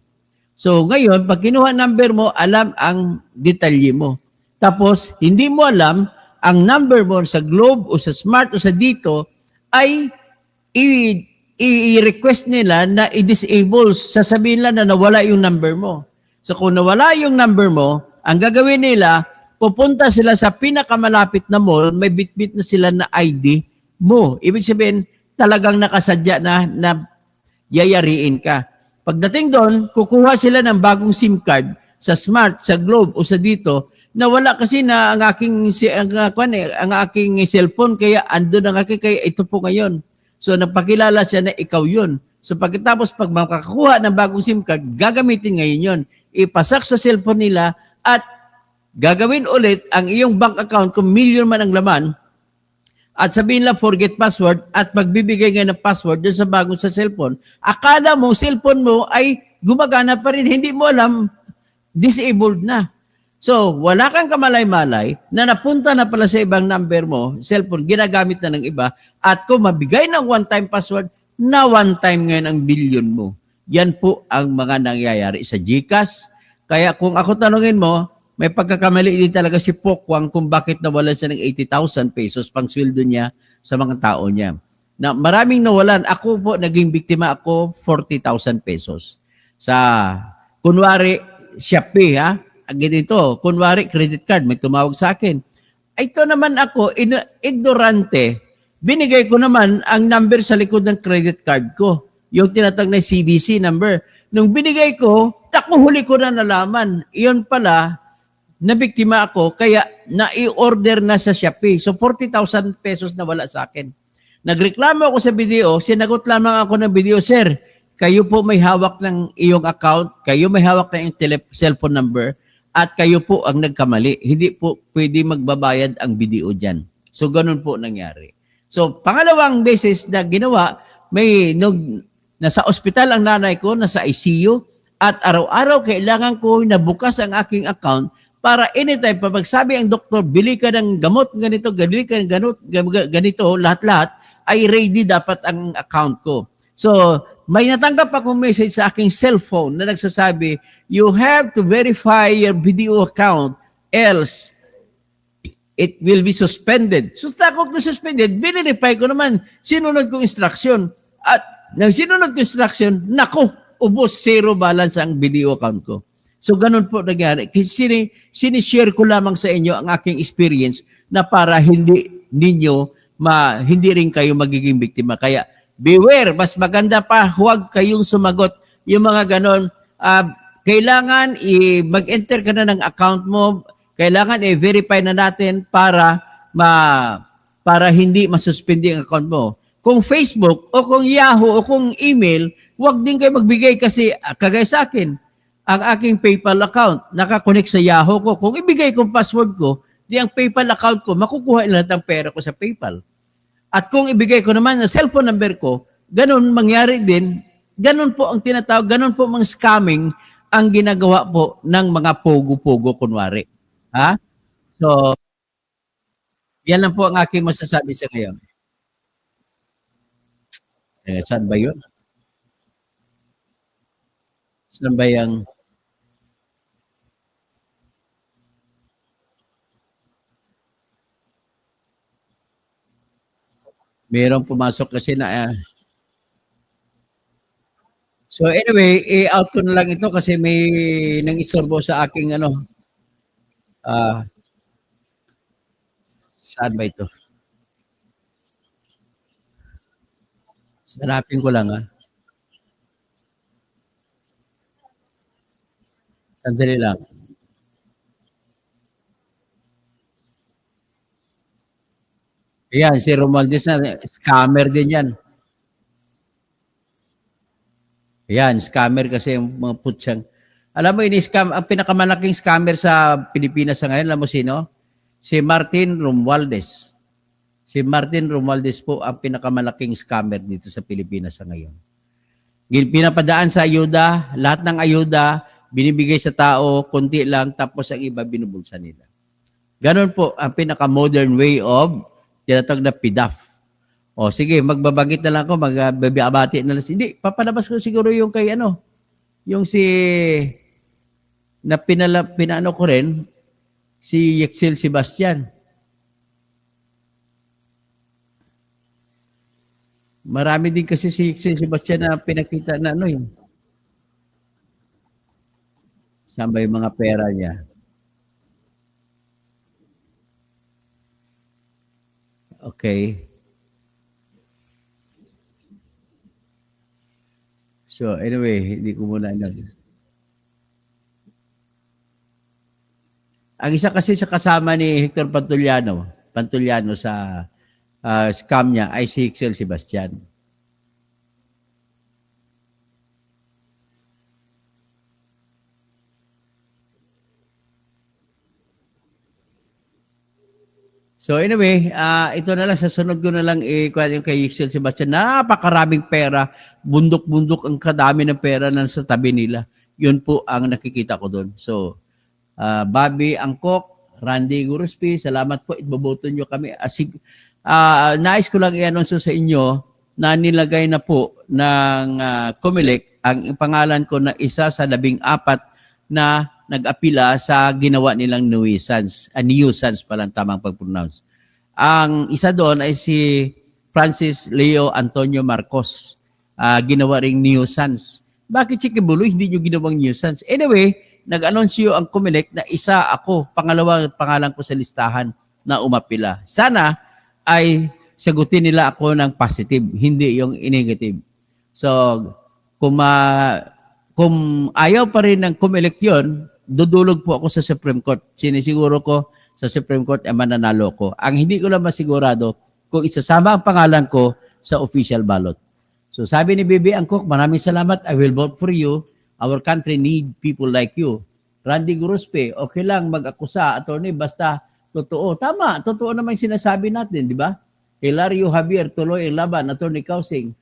So ngayon, pag kinuha number mo, alam ang detalye mo. Tapos, hindi mo alam ang number mo sa Globe o sa Smart o sa dito ay i-request nila na i-disable. Sasabihin lang na nawala yung number mo. So kung nawala yung number mo, ang gagawin nila, pupunta sila sa pinakamalapit na mall, may bitbit na sila na ID mo. Ibig sabihin, talagang nakasadya na yayariin ka. Pagdating doon, kukuha sila ng bagong SIM card sa Smart, sa Globe o sa dito, na wala kasi na ang aking cellphone, kaya andun ang aking, kaya ito po ngayon. So napakilala siya na ikaw yun. So pagkatapos pag makakuha ng bagong SIM card, gagamitin ngayon yun. Ipasak sa cellphone nila at gagawin ulit ang iyong bank account kung million man ang laman at sabihin lang forget password at magbibigay ngayon ng password dun sa bagong sa cellphone. Akala mo, cellphone mo ay gumagana pa rin. Hindi mo alam, disabled na. So, wala kang kamalay-malay na napunta na pala sa ibang number mo, cellphone, ginagamit na ng iba, at kung mabigay ng one-time password, na one-time ngayon ang billion mo. Yan po ang mga nangyayari sa GCash. Kaya kung ako tanungin mo, may pagkakamali din talaga si Pokwang kung bakit nawalan siya ng 80,000 pesos pang sweldo niya sa mga tao niya. Na maraming nawalan. Ako po, naging biktima ako, 40,000 pesos. Sa, kunwari, Shopee, ha? Ganito, kunwari credit card, may tumawag sa akin. Ito naman ako, ignorante, binigay ko naman ang number sa likod ng credit card ko, yung tinatag na CVC number. Nung binigay ko, huli ko na nalaman. Iyon pala, nabiktima ako, kaya na-i-order na sa Shopee. So 40,000 pesos na wala sa akin. Nagreklamo ako sa video, sinagot lamang ako ng video, sir, kayo po may hawak ng iyong account, kayo may hawak ng iyong cellphone number, at kayo po ang nagkamali. Hindi po pwede magbabayad ang video dyan. So, ganun po nangyari. So, pangalawang beses na ginawa, nasa ospital ang nanay ko, nasa ICU, at araw-araw kailangan ko na bukas ang aking account para anytime, pag magsabi ang doktor, bili ka ng gamot ganito, bili ka ng ganito, lahat-lahat, ay ready dapat ang account ko. So, may natanggap akong message sa aking cellphone na nagsasabi, you have to verify your video account, else it will be suspended. So, takot na suspended, binirify ko naman, sinunod kong instruction. At nang sinunod kong instruction, naku, ubos, zero balance ang video account ko. So ganun po nangyari. Sinishare ko lamang sa inyo ang aking experience na para hindi rin kayo magiging biktima. Kaya beware, mas maganda pa huwag kayong sumagot. Yung mga ganon, kailangan mag-enter ka na ng account mo, kailangan i-verify na natin para hindi masuspindi ang account mo. Kung Facebook o kung Yahoo o kung email, huwag din kayo magbigay kasi kagaya sa akin, ang aking PayPal account nakakonect sa Yahoo ko. Kung ibigay kong password ko, di ang PayPal account ko, makukuha lahat ng pera ko sa PayPal. At kung ibigay ko naman ang cellphone number ko, ganun mangyari din, ganun po ang tinatawag, ganun po mga scamming ang ginagawa po ng mga pogo-pogo kunwari. Ha? So, yan lang po ang aking masasabi sa ngayon. Saan ba yun? Saan ba yung... Merong pumasok kasi na... So anyway, i-out ko na lang ito kasi may nang-istorbo sa aking saan ba ito? Hanapin ko lang Sandali lang. Ayan, si Romualdez na, scammer din yan. Ayan, scammer kasi yung mga putsang. Alam mo, ini-scam, ang pinakamalaking scammer sa Pilipinas sa ngayon, alam mo sino? Si Martin Romualdez. Si Martin Romualdez po ang pinakamalaking scammer dito sa Pilipinas sa ngayon. Pinapadaan sa ayuda, lahat ng ayuda, binibigay sa tao, konti lang, tapos ang iba binubulsa nila. Ganon po ang pinaka-modern way of tinatawag na PDAF. O sige, magbabagit na lang ako, magbabati na lang. Hindi, papalabas ko siguro yung kay yung pinano ko rin, si Yexel Sebastian. Marami din kasi si Yexel Sebastian na pinakita na yun. Saan ba yung mga pera niya? Okay. So anyway, hindi ko muna Ang isa kasi sa kasama ni Hector Pantuliano sa scam niya ay si Yexel Sebastian. So anyway, ito na lang, sa sunod ko na lang yung kay Yexel Sebastian. Napakaraming pera, bundok-bundok ang kadami ng pera na sa tabi nila. Yun po ang nakikita ko doon. So, Bobby Angkok, Randy Guruspi, salamat po, iboboto nyo kami. Nais ko lang i-announce sa inyo na nilagay na po ng COMELEC ang pangalan ko na isa sa 14 na nag-apila sa ginawa nilang nuisance palang tamang pag-pronounce. Ang isa doon ay si Francis Leo Antonio Marcos. Ginawa ring nuisance. Bakit si Kibuloy hindi nyo ginawang nuisance? Anyway, nag-anunsyo ang COMELEC na isa ako, pangalan ko sa listahan na umapila. Sana ay sagutin nila ako ng positive, hindi yung negative. So, kung ayaw pa rin ng COMELEC yun, dudulog po ako sa Supreme Court. Sinisiguro ko sa Supreme Court ay mananalo ko. Ang hindi ko lang masigurado kung isasama ang pangalan ko sa official ballot. So sabi ni Bibi Angkok, maraming salamat. I will vote for you. Our country need people like you. Randy Guruspe, okay lang mag-akusa, attorney, basta totoo. Tama, totoo naman yung sinasabi natin, di ba? Hilario Javier, tuloy ang laban, attorney Kausing.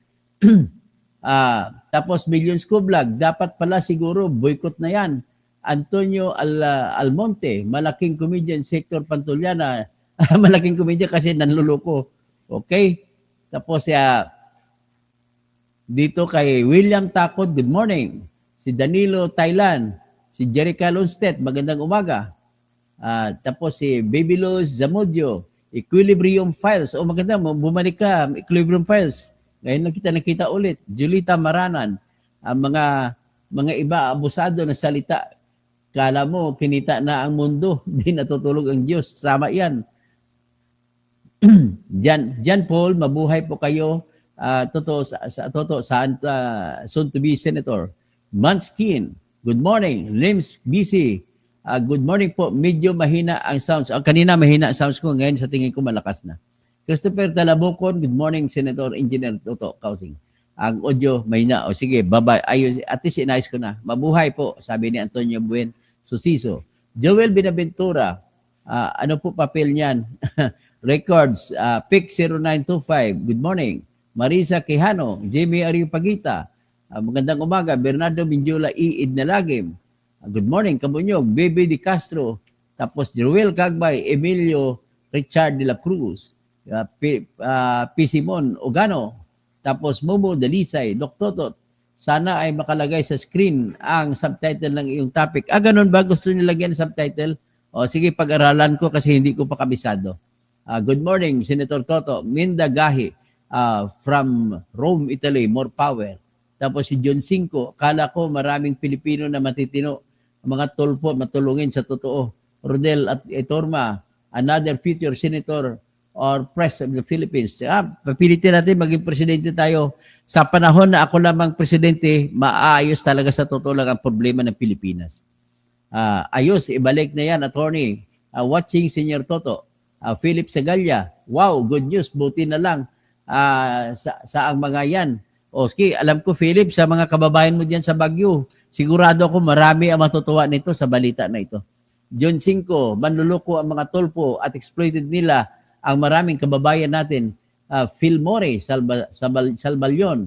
Tapos Millions ko Vlog, dapat pala siguro boycott na yan. Antonio Almonte, malaking comedian, Hector Pantuliana, malaking comedian kasi nanluloko. Okay? Tapos dito kay William Takod, good morning. Si Danilo Thailand, si Jerica Lundstedt, magandang umaga. Tapos si Baby Luz Zamudio, Equilibrium Files. O maganda, bumalik ka, Equilibrium Files. Ngayon lang kita nakita ulit. Julita Maranan, ang mga iba abusado na salita. Kala mo, kinita na ang mundo. Hindi natutulog ang Diyos. Sama yan. Jan Paul, mabuhay po kayo. Totoo soon to be Senator. Manskin, good morning. Lims BC, good morning po. Medyo mahina ang sounds. Kanina mahina ang sounds ko. Ngayon sa tingin ko malakas na. Christopher Talabocon, good morning, Senator Engineer Toto Kausing. Ang audio mahina. O sige, bye-bye. Ayos, at least inayos ko na. Mabuhay po, sabi ni Antonio Buen Susiso. Joel Binaventura, ano po papel niyan? Records, PIC 0925, good morning. Marisa Quijano, Jamie Ariupagita, magandang umaga. Bernardo Minjula, Iid na Lagim, good morning. Kabunyog, Baby Di Castro, tapos Joel Cagbay, Emilio Richard de la Cruz, P. Simon Ogano, tapos Momo Dalisay, Doc Totot. Sana ay makalagay sa screen ang subtitle ng iyong topic. Ganun ba? Gusto niyo lagyan ng subtitle? O sige, pag-aralan ko kasi hindi ko pa kabisado. Good morning, Senator Toto. Minda Gahi, from Rome, Italy, more power. Tapos si John Cinco, kala ko maraming Pilipino na matitino, mga tulpo, matulungin sa totoo. Rodel at Etorma, another future senator or press of the Philippines. Papilitin natin maging presidente tayo. Sa panahon na ako lamang presidente, maayos talaga sa totoo lang ang problema ng Pilipinas. Ayos, ibalik na yan, attorney. Watching Senior Toto. Philip Sagalla, wow, good news, buti na lang sa ang mga yan. Okay, alam ko Philip, sa mga kababayan mo dyan sa Baguio, sigurado ako marami ang matutuwa nito sa balita na ito. John Cinco, manluloko ang mga tolpo at exploited nila ang maraming kababayan natin. Phil More, Salbalyon.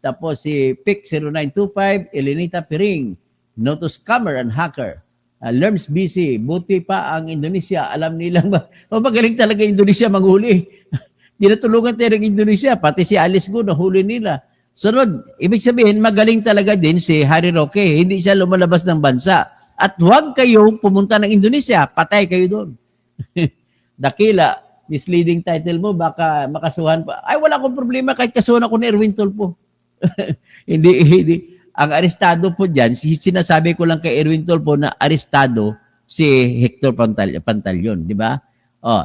Tapos si PIC 0925, Elenita Piring, Noto Scammer and Hacker. Lerms BC, buti pa ang Indonesia. Alam nilang magaling talaga Indonesia manghuli. Dinatulungan tayo ng Indonesia, pati si Alice Go, nahuli nila. Sunod, ibig sabihin, magaling talaga din si Harry Roque. Hindi siya lumalabas ng bansa. At huwag kayong pumunta ng Indonesia, patay kayo doon. Dakila, misleading title mo, baka makasuhan pa. Ay, wala akong problema kahit kasuhan ako ni Erwin Tulfo. Hindi. Ang arestado po dyan, sinasabi ko lang kay Erwin Tulfo na arestado si Hector Pantaleon, di ba?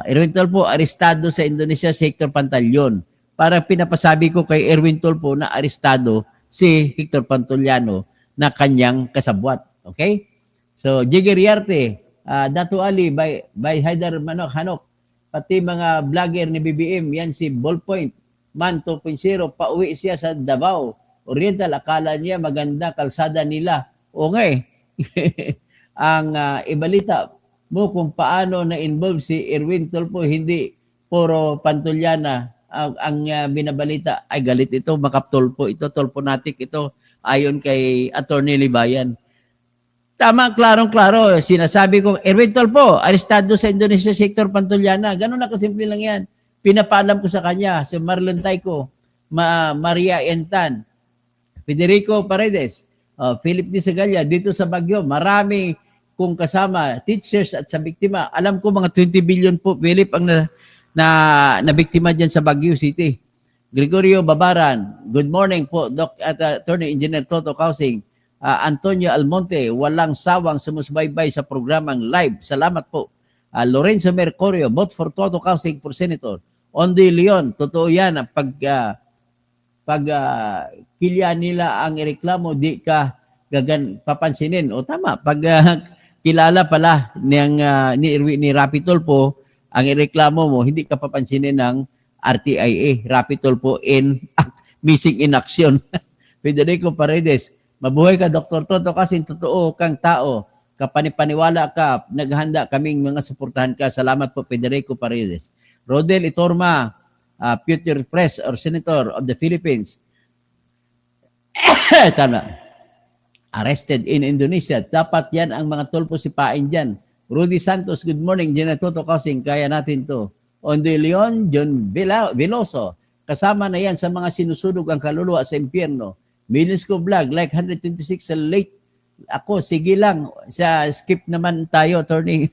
Erwin Tulfo, arestado sa Indonesia si Hector Pantaleon. Para pinapasabi ko kay Erwin Tulfo na arestado si Hector Pantoliano na kanyang kasabwat. Okay? So, Jigger Yarte, Dato Ali, by Haidar Hanok, pati mga vlogger ni BBM, yan si Ballpoint, Man 2.0, pauwi siya sa Davao Oriental, akala niya maganda kalsada nila. O nga eh. Ang ibalita mo kung paano na-involve si Erwin Tulfo, hindi puro Pantoliana ang binabalita. Ay galit ito, makaptulpo ito, Tulfonatic ito, ayon kay Attorney Libayan. Tama, klarong-klaro. Sinasabi ko, Erwin Tulfo, arestado sa Indonesia sector Pantoliana. Ganun na kasimple lang yan. Pinapaalam ko sa kanya, si Marlon Tayco, Maria Entan, Federico Paredes, Philip D. Sagalla, dito sa Baguio, marami kong kasama, teachers at sa biktima. Alam ko mga 20 billion po, Philip, ang na biktima dyan sa Baguio City. Gregorio Babaran, good morning po, Doc at Attorney Engineer Toto Kausing. Antonio Almonte, walang sawang sumusbaybay sa programang live. Salamat po. Lorenzo Mercurio, vote for Toto Kausing for Senator. Ondi Leon, totoo yan, pag kilya nila ang ireklamo, di ka papansinin. O tama, pag kilala pala ni Rapi Tulfo, ang ireklamo mo, hindi ka papansinin ng RTIA, Rapi Tulfo missing in action. Federico Paredes, mabuhay ka Dr. Toto kasi totoo kang tao, kapanipaniwala ka, naghanda kaming mga suportahan ka. Salamat po Federico Paredes. Rodel Itorma, future press or senator of the Philippines. Tama. Arrested in Indonesia. Dapat yan ang mga Tulfo sipain dyan. Rudy Santos, good morning. General Toto Kausing, kaya natin to. Ondi Leon, John Veloso. Kasama na yan sa mga sinusunog ang kaluluwa sa impyerno. Millions ko vlog, like 126 sa late. Ako, sige lang. Sa skip naman tayo, attorney.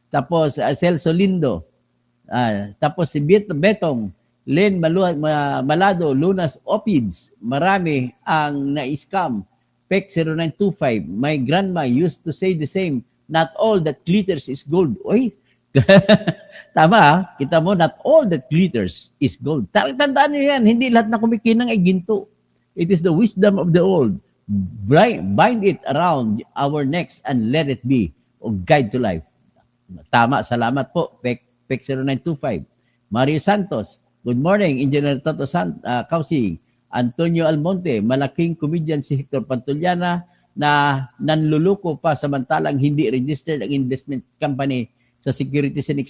Tapos, Celso Lindo. Tapos si Betong, Len Malado, Lunas Opids, marami ang na-scam. PEC 0925, my grandma used to say the same, not all that glitters is gold. Oy, tama ha? Kita mo, not all that glitters is gold. Tandaan nyo yan, hindi lahat na kumikinang ay ginto. It is the wisdom of the old. Bind it around our necks and let it be a guide to life. Tama, salamat po, PEC 0925. Mario Santos, good morning, Engineer Toto Kausing. Antonio Almonte, malaking comedian si Hector Pantuliana na nanluluko pa samantalang hindi registered ang investment company sa Securities and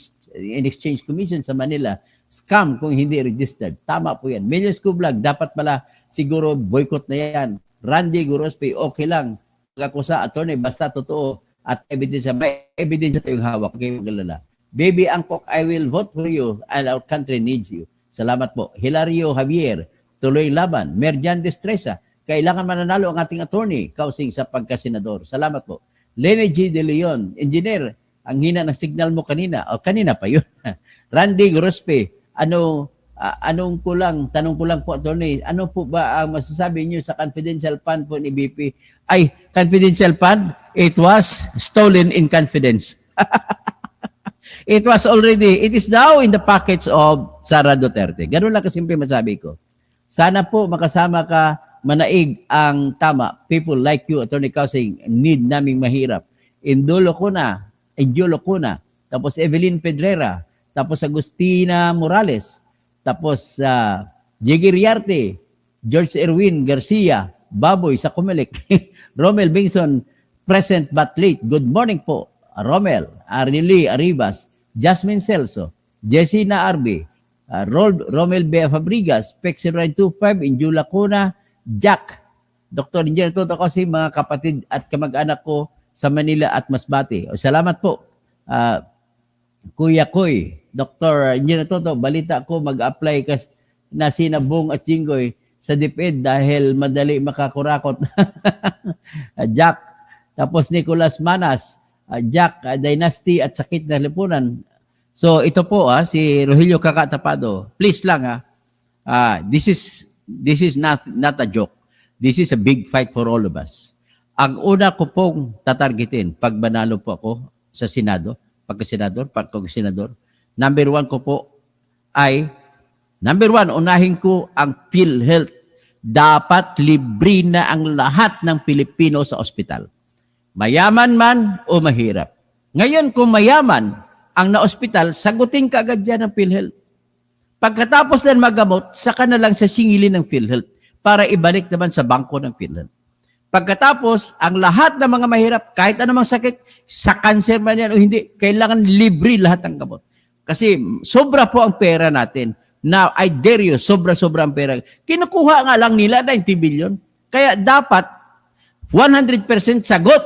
Exchange Commission sa Manila. Scam kung hindi registered. Tama po yan. Millions ko vlog, dapat pala siguro boycott na yan. Randy Gorospe, okay lang. Ako sa attorney, basta totoo at evidence, may evidence tayong hawak. Okay, magalala. Baby Angkok, I will vote for you and our country needs you. Salamat po. Hilario Javier, tuloy laban. Merjan Destresa, kailangan mananalo ang ating attorney, Kausing sa pagkasenador. Salamat po. Lenny G. De Leon, engineer, ang hina ng signal mo kanina. O, kanina pa yun. Randy Grospe, tanong ko lang po, attorney, ano po ba ang masasabi niyo sa confidential fund po ni BP? Ay, confidential fund, it was stolen in confidence. It is now in the pockets of Sara Duterte. Ganun lang kasimple masabi ko. Sana po makasama ka, manaig ang tama. People like you, Attorney Kausing, need naming mahirap. Indolo ko na, tapos Evelyn Pedrera, tapos Agustina Morales, tapos Jiggy Riarte, George Erwin Garcia, Baboy sa Comelec, Romel Bingson, present but late. Good morning po, Romel, Arili Arribas, Jasmine Celso, Jessina Arbe, Romel B. Fabrigas, PEC 0925, Injula Cuna, Jack, Dr. Engineer Toto kasi mga kapatid at kamag-anak ko sa Manila at Masbate. Salamat po. Kuya Koy, Dr. Engineer Toto, balita ko mag-apply na sina Bong at Jinggoy sa DepEd dahil madali makakurakot. Jack, tapos Nicolas Manas, Jack, Dynasty at sakit na lipunan. So ito po si Rogelio Kakatapado. Please lang this is not a joke. This is a big fight for all of us. Ang una ko pong tatargetin pag manalo po ako sa Senado, pagkasenador, number one ko po ay, unahin ko ang PhilHealth. Dapat libre na ang lahat ng Pilipino sa ospital. Mayaman man o mahirap. Ngayon kung mayaman ang na-ospital, sagutin ka agad dyan ng PhilHealth. Pagkatapos na magamot, saka na lang sa singilin ng PhilHealth para ibalik naman sa bangko ng PhilHealth. Pagkatapos, ang lahat ng mga mahirap, kahit anumang sakit, sa cancer man yan o hindi, kailangan libre lahat ng gamot. Kasi sobra po ang pera natin. Now, I dare you, sobra-sobra ang pera. Kinukuha nga lang nila 90 billion. Kaya dapat 100% sagot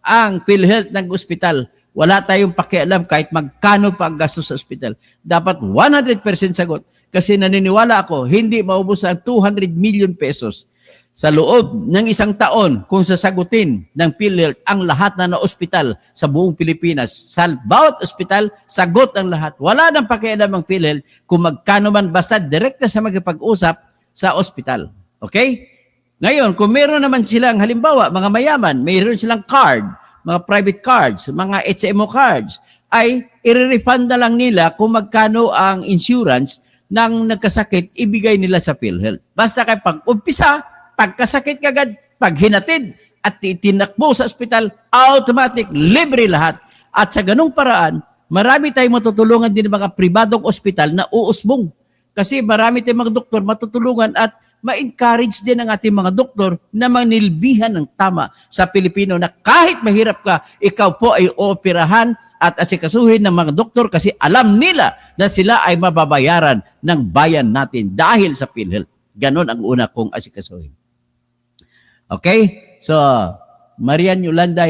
ang PhilHealth ng ospital. Wala tayong pakialam kahit magkano pa ang gastos sa ospital. Dapat 100% sagot. Kasi naniniwala ako, hindi maubos ang 200 million pesos sa loob ng isang taon kung sasagutin ng PhilHealth ang lahat na ospital sa buong Pilipinas. Sa bawat ospital, sagot ang lahat. Wala nang pakialam ang PhilHealth kung magkano man, basta direct na sa magkipag-usap sa ospital. Okay? Ngayon, kung meron naman silang, halimbawa, mga mayaman, mayroon silang card, mga private cards, mga HMO cards, ay i-refund na lang nila kung magkano ang insurance ng nagkasakit, ibigay nila sa PhilHealth. Basta kay pag-umpisa, pagkasakit kagad, pag hinatid at itinakbo sa ospital, automatic, libre lahat. At sa ganung paraan, marami tayong matutulungan din ng mga pribadong ospital na uusbong. Kasi marami tayong mga doktor matutulungan at ma-encourage din ang ating mga doktor na manilbihan ng tama sa Pilipino na kahit mahirap ka, ikaw po ay ooperahan at asikasuhin ng mga doktor kasi alam nila na sila ay mababayaran ng bayan natin dahil sa PhilHealth. Ganon ang una kong asikasuhin. Okay? So, Marian Yolanda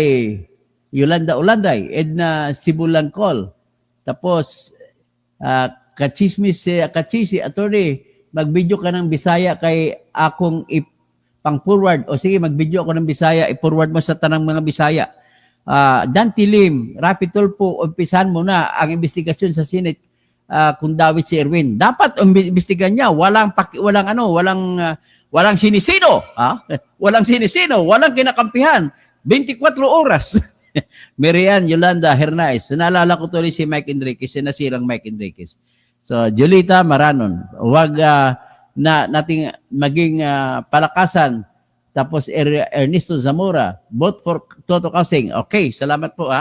Ulanday, Edna Sibulancol, tapos Kachisi, attorney, mag-video ka ng Bisaya kay akong pang-forward. O sige, mag-video ako ng Bisaya, i-forward mo sa tanang mga Bisaya. Dan Tilim, Rapi Tulfo, umpisan mo na ang investigasyon sa Senate kung David si Erwin. Dapat imbestigan niya, walang Walang sinisino. Ha? Walang sinisino. Walang kinakampihan. 24 oras. Marian Yolanda Hernandez. Naalala ko tuloy si Mike Enriquez, si nasirang Mike Enriquez. So, Julita Maranon, huwag nating maging palakasan. Tapos Ernesto Zamora, vote for Toto Kasing. Okay, salamat po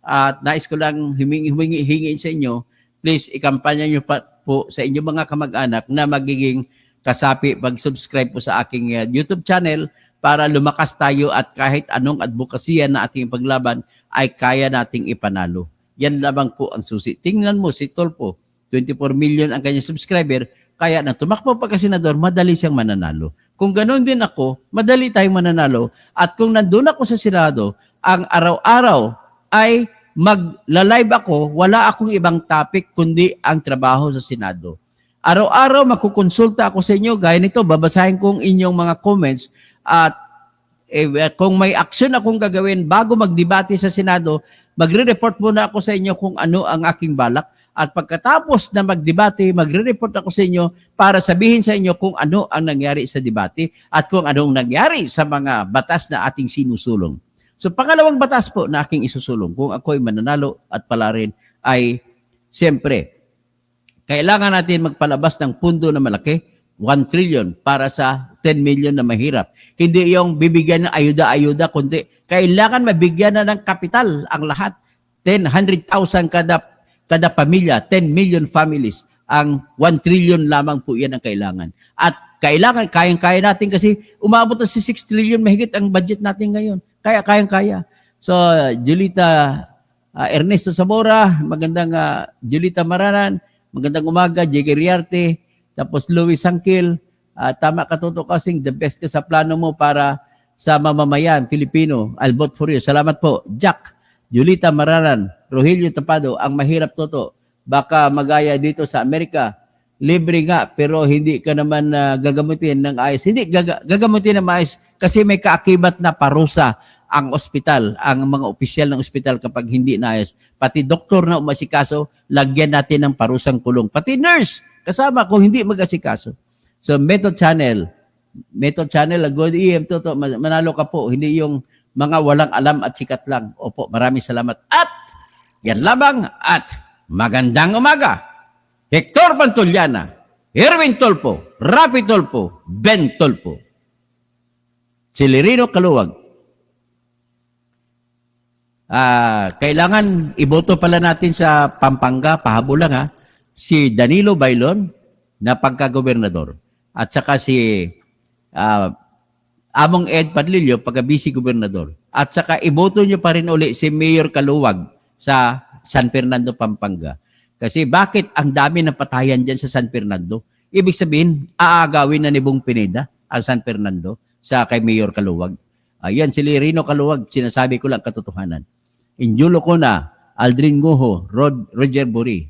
At nais ko lang hingin sa inyo, please ikampanya nyo pa po sa inyong mga kamag-anak na magiging kasapi pag-subscribe po sa aking YouTube channel para lumakas tayo at kahit anong advokasya na ating paglaban ay kaya nating ipanalo. Yan lamang po ang susi. Tingnan mo si Tolpo, 24 million ang kanyang subscriber, kaya na tumakbo pagka-senador, madali siyang mananalo. Kung ganoon din ako, madali tayong mananalo. At kung nandun ako sa Senado, ang araw-araw ay magla-live ako, wala akong ibang topic kundi ang trabaho sa Senado. Araw-araw makukonsulta ako sa inyo, gaya nito, babasahin kong inyong mga comments at kung may action akong gagawin bago magdebate sa Senado, magre-report muna ako sa inyo kung ano ang aking balak. At pagkatapos na magdebate, magre-report ako sa inyo para sabihin sa inyo kung ano ang nangyari sa debate at kung anong nangyari sa mga batas na ating sinusulong. So pangalawang batas po na aking isusulong kung ako ay mananalo at pala rin ay siyempre, kailangan natin magpalabas ng pundo na malaki, 1 trillion para sa 10 million na mahirap. Hindi yung bibigyan ng ayuda-ayuda, kundi kailangan mabigyan na ng kapital ang lahat. 100,000 kada pamilya, 10 million families. Ang 1 trillion lamang po yan ang kailangan. At kailangan, kayang-kaya natin kasi umabot na si 6 trillion mahigit ang budget natin ngayon. Kaya kayang-kaya. So, Julita Ernesto Zamora, magandang Julita Maranan, magandang umaga, Jiggy Riarte, tapos Louis Sangkil, tama ka Toto Kasing, the best ka sa plano mo para sa mamamayan, Pilipino. I'll vote for you. Salamat po. Jack, Julita Maranan, Rogelio Tapado, ang mahirap Toto. Baka magaya dito sa Amerika. Libre nga, pero hindi ka naman gagamutin ng ayos. Hindi gagamutin ng ayos kasi may kaakibat na parusa ang ospital, ang mga opisyal ng ospital kapag hindi naayos. Pati doktor na umasikaso, lagyan natin ng parusang kulong. Pati nurse, kasama kung hindi mag-asikaso. So, Method Channel, good EM, Toto, manalo ka po. Hindi yung mga walang alam at sikat lang. Opo, maraming salamat. At, yan lamang at magandang umaga. Hector Pantuliana, Erwin Tolpo, Rapi Tolpo, Ben Tolpo. Celerino Kaluwag. Kailangan iboto pala natin sa Pampanga, pahabol lang si Danilo Bailon na pagka-gobernador. At saka si Among Ed Padlillo pagka-vice-gobernador. At saka iboto nyo pa rin uli si Mayor Kaluwag sa San Fernando, Pampanga. Kasi bakit ang dami ng patayan dyan sa San Fernando? Ibig sabihin, aagawin na ni Bong Pineda ang San Fernando sa kay Mayor Kaluwag. Ayan, si Lerino Kaluwag, sinasabi ko lang katotohanan. Injulo ko na, Aldrin Goho, Roger Buri,